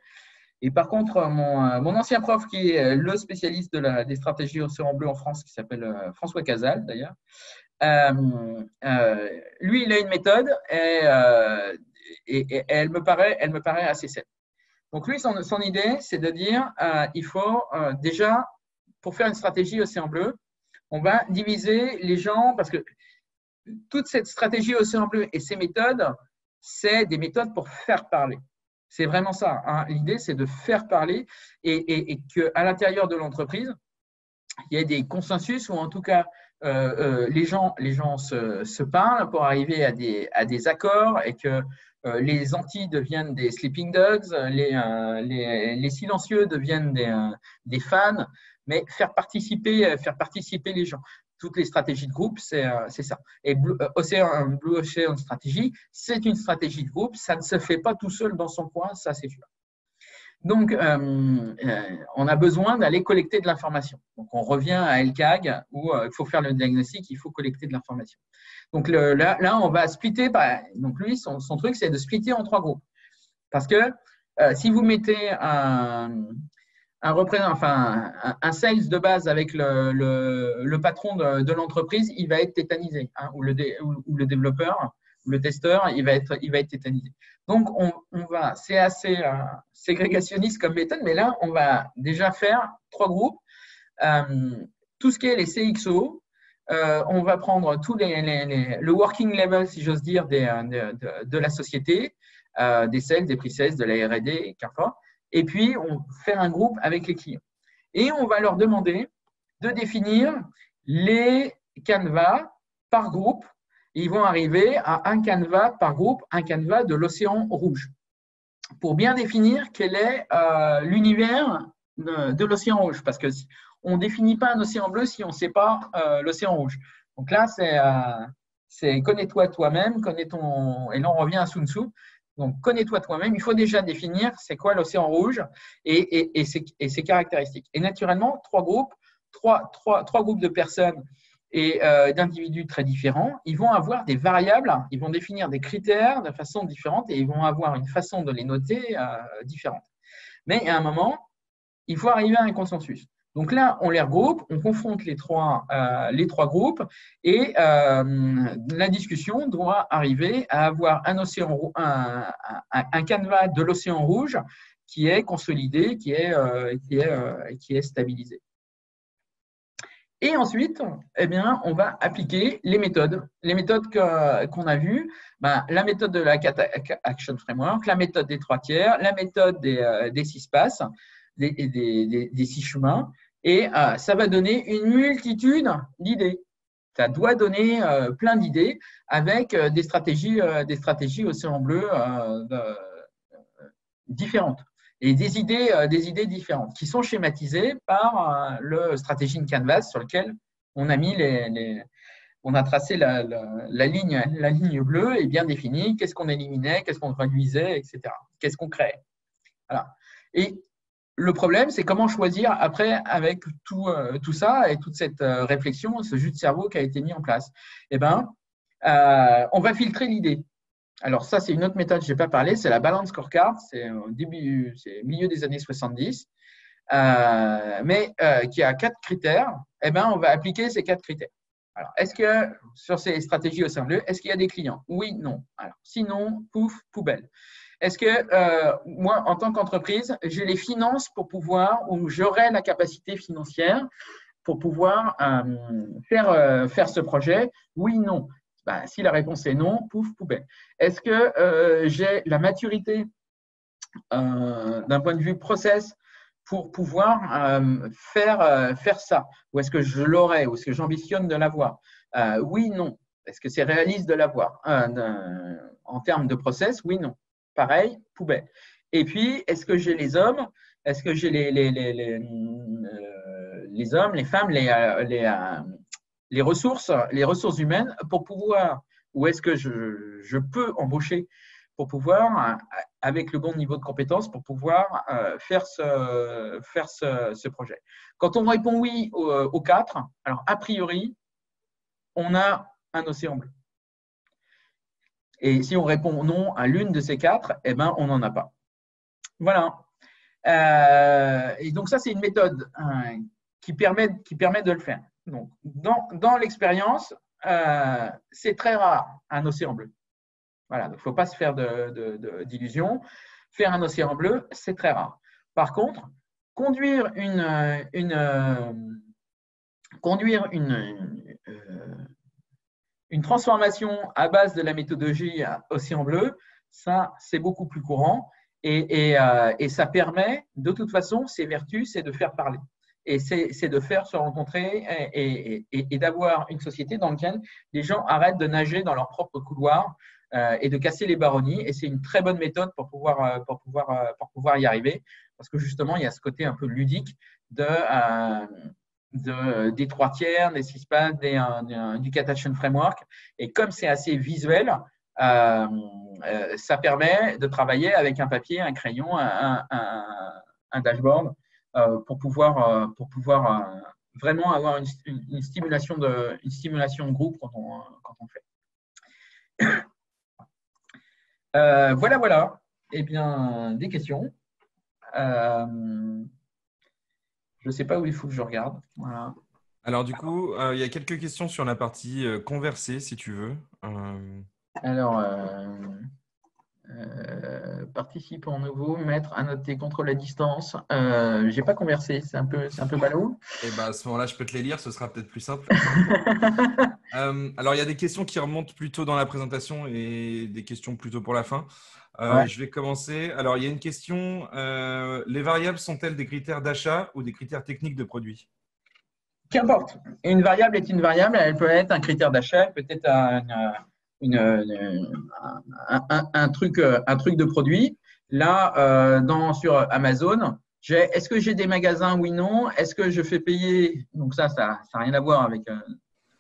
Et par contre, mon ancien prof, qui est le spécialiste des stratégies océan bleu en France, qui s'appelle François Casal, d'ailleurs, lui, il a une méthode et elle me paraît assez saine. Donc, lui, son idée, c'est de dire il faut déjà, pour faire une stratégie océan bleu, on va diviser les gens parce que toute cette stratégie océan bleu et ces méthodes, c'est des méthodes pour faire parler. C'est vraiment ça. Hein. L'idée, c'est de faire parler et qu'à l'intérieur de l'entreprise, il y ait des consensus ou en tout cas, les gens se parlent pour arriver à des accords et que les anti deviennent des sleeping dogs, les silencieux deviennent des fans, mais faire participer les gens. Toutes les stratégies de groupe, c'est ça. Et Blue Ocean Strategy, c'est une stratégie de groupe. Ça ne se fait pas tout seul dans son coin, ça c'est sûr. Donc, on a besoin d'aller collecter de l'information. Donc, on revient à LCAG où il faut faire le diagnostic, il faut collecter de l'information. Donc, là, on va splitter. Donc, lui, son truc, c'est de splitter en 3 groupes. Parce que si vous mettez un sales de base avec le patron de l'entreprise, il va être tétanisé, hein, ou le développeur, ou le testeur, il va être tétanisé. Donc, c'est assez ségrégationniste comme méthode, mais là, on va déjà faire 3 groupes. Tout ce qui est les CXO, on va prendre le working level, si j'ose dire, de la société, des sales, des pre-sales, de la R&D, qu'importe. Et puis, on va faire un groupe avec les clients. Et on va leur demander de définir les canevas par groupe. Ils vont arriver à un canevas par groupe, un canevas de l'océan rouge, pour bien définir quel est l'univers de l'océan rouge. Parce qu'on ne définit pas un océan bleu si on ne sait pas l'océan rouge. Donc là, c'est connais-toi toi-même, et là on revient à Sun Tzu. Donc, connais-toi toi-même. Il faut déjà définir c'est quoi l'océan rouge et ses caractéristiques. Et naturellement, 3 groupes, trois groupes de personnes et d'individus très différents, ils vont avoir des variables, ils vont définir des critères de façon différente et ils vont avoir une façon de les noter différente. Mais à un moment, il faut arriver à un consensus. Donc là, on les regroupe, on confronte les trois groupes et la discussion doit arriver à avoir un canevas de l'océan rouge qui est consolidé, qui est stabilisé. Et ensuite, eh bien, on va appliquer les méthodes. Les méthodes qu'on a vues, la méthode de la 4 Action Framework, la méthode des 3 tiers, la méthode des 6 passes, des 6 chemins. Et ça va donner une multitude d'idées. Ça doit donner plein d'idées avec des stratégies océan bleu différentes. Et des idées différentes qui sont schématisées par le Strategy Canvas sur lequel on a mis on a tracé la ligne bleue et bien défini qu'est-ce qu'on éliminait, qu'est-ce qu'on réduisait, etc. Qu'est-ce qu'on créait. Voilà. Et le problème, c'est comment choisir après avec tout ça et toute cette réflexion, ce jus de cerveau qui a été mis en place. Eh bien, on va filtrer l'idée. Alors ça, c'est une autre méthode, je n'ai pas parlé, c'est la balance scorecard, c'est milieu des années 70, mais qui a 4 critères. Eh bien, on va appliquer ces 4 critères. Alors, est-ce que sur ces stratégies au sein bleu, est-ce qu'il y a des clients? Oui, non. Alors, sinon, pouf, poubelle. Est-ce que moi, en tant qu'entreprise, j'ai les finances pour pouvoir, ou j'aurai la capacité financière pour pouvoir faire ce projet? Oui, non. Si la réponse est non, pouf, poubelle. Est-ce que j'ai la maturité d'un point de vue process pour pouvoir faire ça? Ou est-ce que je l'aurai? Ou est-ce que j'ambitionne de l'avoir? Oui, non. Est-ce que c'est réaliste de l'avoir? En termes de process, oui, non. Pareil, poubelle. Et puis, est-ce que j'ai les hommes? Est-ce que j'ai les hommes, les femmes, les ressources humaines pour pouvoir, ou est-ce que je peux embaucher pour pouvoir, avec le bon niveau de compétence, pour pouvoir faire ce projet? Quand on répond oui aux 4, alors a priori, on a un océan bleu. Et si on répond non à l'une de ces 4, eh ben, on n'en a pas. Voilà. Et donc, ça, c'est une méthode qui permet de le faire. Donc, dans l'expérience, c'est très rare un océan bleu. Voilà. Donc, il ne faut pas se faire d'illusions. faire un océan bleu, c'est très rare. Par contre, conduire une transformation à base de la méthodologie océan bleu, ça, c'est beaucoup plus courant. Et ça permet, de toute façon, ses vertus, c'est de faire parler. Et c'est de faire se rencontrer et d'avoir une société dans laquelle les gens arrêtent de nager dans leur propre couloir et de casser les baronnies. Et c'est une très bonne méthode pour pouvoir y arriver. Parce que justement, il y a ce côté un peu ludique des 3/4, des 6 passes, du Cat-Action Framework. Et comme c'est assez visuel, ça permet de travailler avec un papier, un crayon, un dashboard pour pouvoir vraiment avoir une stimulation de groupe quand on fait. Voilà. Eh bien, des questions. Je ne sais pas où il faut que je regarde. Voilà. Alors, du coup, il y a quelques questions sur la partie converser, si tu veux. Alors, participant nouveau, mettre, annoter, contrôle à distance. Je n'ai pas conversé, c'est un peu ballot. Et à ce moment-là, je peux te les lire, ce sera peut-être plus simple. Alors, il y a des questions qui remontent plutôt dans la présentation et des questions plutôt pour la fin. Ouais. Je vais commencer. Alors, il y a une question. Les variables sont-elles des critères d'achat ou des critères techniques de produit? Qu'importe. Une variable est une variable. Elle peut être un critère d'achat, elle peut être un truc de produit. Là, sur Amazon, est-ce que j'ai des magasins? Oui, non. Est-ce que je fais payer? Donc ça n'a rien à voir avec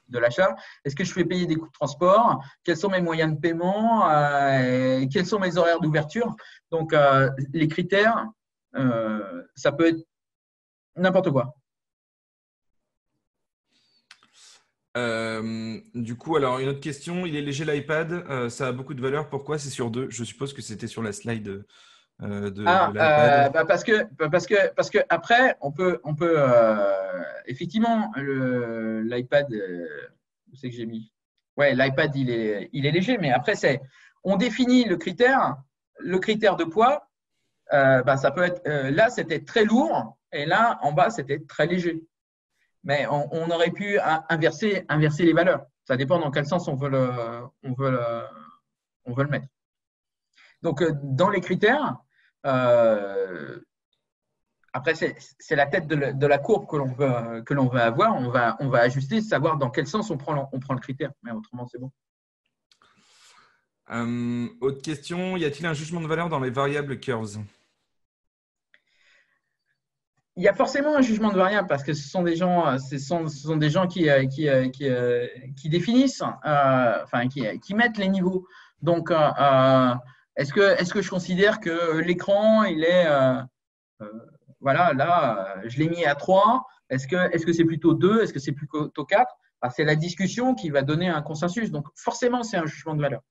de l'achat. Est-ce que je fais payer des coûts de transport? Quels sont mes moyens de paiement? Quels sont mes horaires d'ouverture? Donc, les critères, ça peut être n'importe quoi. Du coup, alors une autre question. Il est léger l'iPad, ça a beaucoup de valeur. Pourquoi c'est sur 2? Je suppose que c'était sur la slide de l'iPad. Parce que après, on peut effectivement l'iPad, où c'est que j'ai mis? Ouais, l'iPad il est léger, mais après on définit le critère de poids. Ça peut être là c'était très lourd et là en bas c'était très léger. Mais on aurait pu inverser les valeurs. Ça dépend dans quel sens on veut le mettre. Donc, dans les critères, après, c'est la tête de la courbe que l'on veut avoir. On va ajuster, savoir dans quel sens on prend le critère. Mais autrement, c'est bon. Autre question. Y a-t-il un jugement de valeur dans les variables curves? Il y a forcément un jugement de variable parce que ce sont des gens qui définissent, qui mettent les niveaux. Donc, est-ce que je considère que l'écran, il est, voilà, là, je l'ai mis à 3. Est-ce que c'est plutôt 2? Est-ce que c'est plutôt 4? C'est la discussion qui va donner un consensus. Donc, forcément, c'est un jugement de valeur.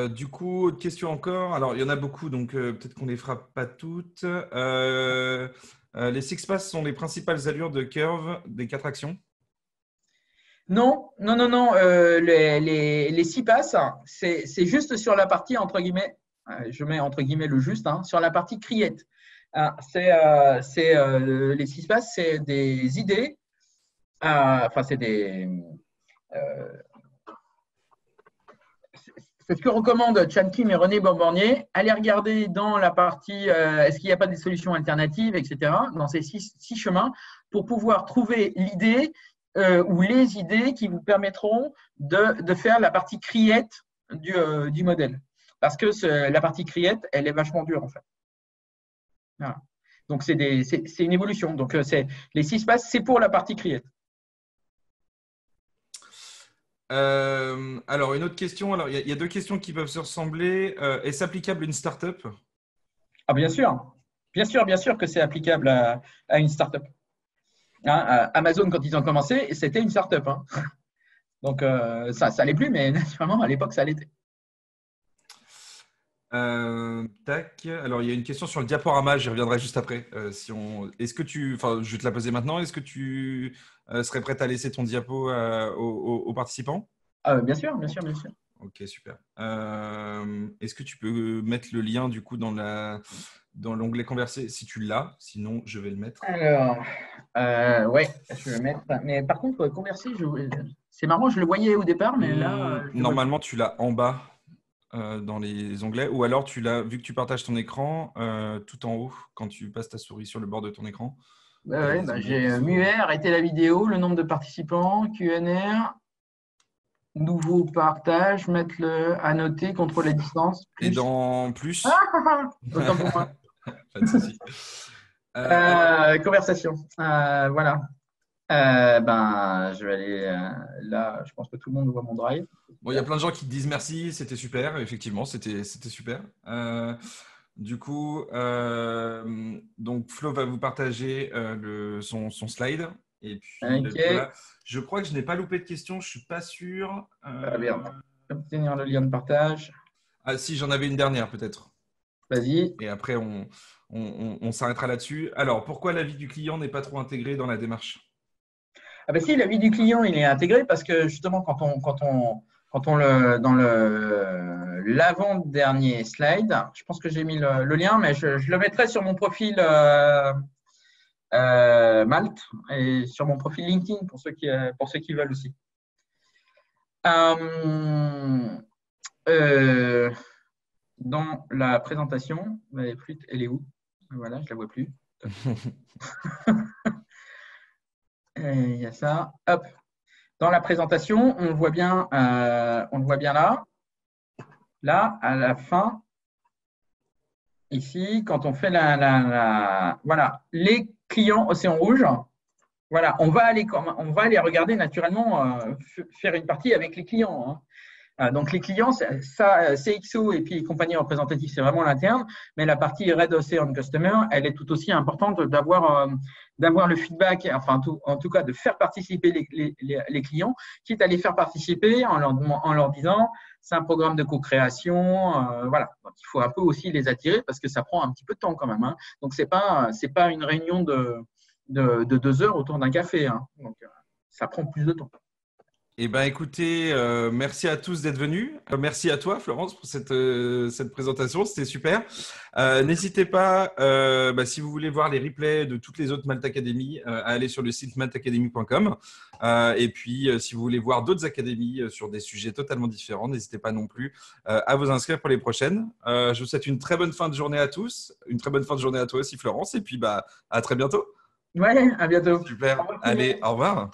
Du coup, autre question encore. Alors, il y en a beaucoup, donc peut-être qu'on ne les fera pas toutes. Les six passes sont les principales allures de curve des 4 actions? Non. Les 6 passes, c'est juste sur la partie, entre guillemets, je mets entre guillemets le juste, sur la partie create. Les 6 passes, c'est des idées, c'est ce que recommandent Chan Kim et René Borbornier. Allez regarder dans la partie est-ce qu'il n'y a pas des solutions alternatives, etc., dans ces 6 chemins, pour pouvoir trouver l'idée ou les idées qui vous permettront de faire la partie create du modèle. Parce que la partie create, elle est vachement dure, en fait. Voilà. Donc, c'est une évolution. Donc, les 6 passes, c'est pour la partie create. Alors, une autre question. Alors, il y a 2 questions qui peuvent se ressembler. Est-ce applicable à une startup? Ah, bien sûr. Bien sûr que c'est applicable à une startup. Amazon, quand ils ont commencé, c'était une startup. Donc, ça l'est plus, mais naturellement, à l'époque, ça l'était. Tac. Alors, il y a une question sur le diaporama. J'y reviendrai juste après. Est-ce que je vais te la poser maintenant. Est-ce que tu serais prête à laisser ton diapo aux participants? Bien sûr. Ok, super. Est-ce que tu peux mettre le lien du coup dans l'onglet converser si tu l'as? Sinon, je vais le mettre. Alors, ouais, je vais le mettre. Mais par contre, converser, c'est marrant, je le voyais au départ, mais là, je le vois plus. Normalement, tu l'as en bas dans les onglets, ou alors tu l'as, vu que tu partages ton écran, tout en haut, quand tu passes ta souris sur le bord de ton écran, tu as Ouais, des onglets j'ai qui s'ouvrent. muet, arrêter la vidéo, le nombre de participants, QNR, nouveau partage, mettre le annoter, contrôler la distance, Et plus. dans plus, Autant pour moi. pas de souci. Alors, Conversation. Voilà. Ben, je vais aller là. Je pense que tout le monde voit mon drive. bon, il y a plein de gens qui te disent merci, c'était super. Effectivement, c'était super. Du coup, donc Flo va vous partager son slide. Et puis Ok. voilà, je crois que je n'ai pas loupé de questions, je suis pas sûr. Bien. Obtenir le lien de partage. Ah si, j'en avais une dernière peut-être. Vas-y. Et après, on s'arrêtera là-dessus. Alors, pourquoi l'avis du client n'est pas trop intégré dans la démarche? Ah ben si, l'avis du client, il est intégré parce que justement, quand on le dans l'avant-dernier slide, je pense que j'ai mis le lien, mais je le mettrai sur mon profil Malte et sur mon profil LinkedIn pour ceux qui veulent aussi. Euh, euh, dans la présentation, la flûte, elle est où? Voilà, je la vois plus. Il y a ça. Hop. Dans la présentation, on le voit bien là. Là, à la fin, ici, quand on fait voilà, les clients Océan Rouge, voilà, on va aller regarder naturellement, faire une partie avec les clients. Hein. Donc, les clients, ça, CXO et puis compagnie représentative, c'est vraiment l'interne. Mais la partie Red Ocean Customer, elle est tout aussi importante d'avoir le feedback, enfin, en tout cas, de faire participer les clients, quitte à les faire participer en leur disant, c'est un programme de co-création. Voilà. Donc, il faut un peu aussi les attirer parce que ça prend un petit peu de temps quand même. Hein. Donc, c'est pas une réunion de 2 heures autour d'un café. Hein. Donc, ça prend plus de temps. Eh ben, écoutez, merci à tous d'être venus. Merci à toi, Florence, pour cette présentation. C'était super. N'hésitez pas, si vous voulez voir les replays de toutes les autres Malte Academy, à aller sur le site maltacademy.com. Et puis, si vous voulez voir d'autres académies sur des sujets totalement différents, n'hésitez pas non plus à vous inscrire pour les prochaines. Je vous souhaite une très bonne fin de journée à tous. Une très bonne fin de journée à toi aussi, Florence. Et puis, à très bientôt. Ouais, à bientôt. Au Super. revoir, tout le Allez, monde. au revoir.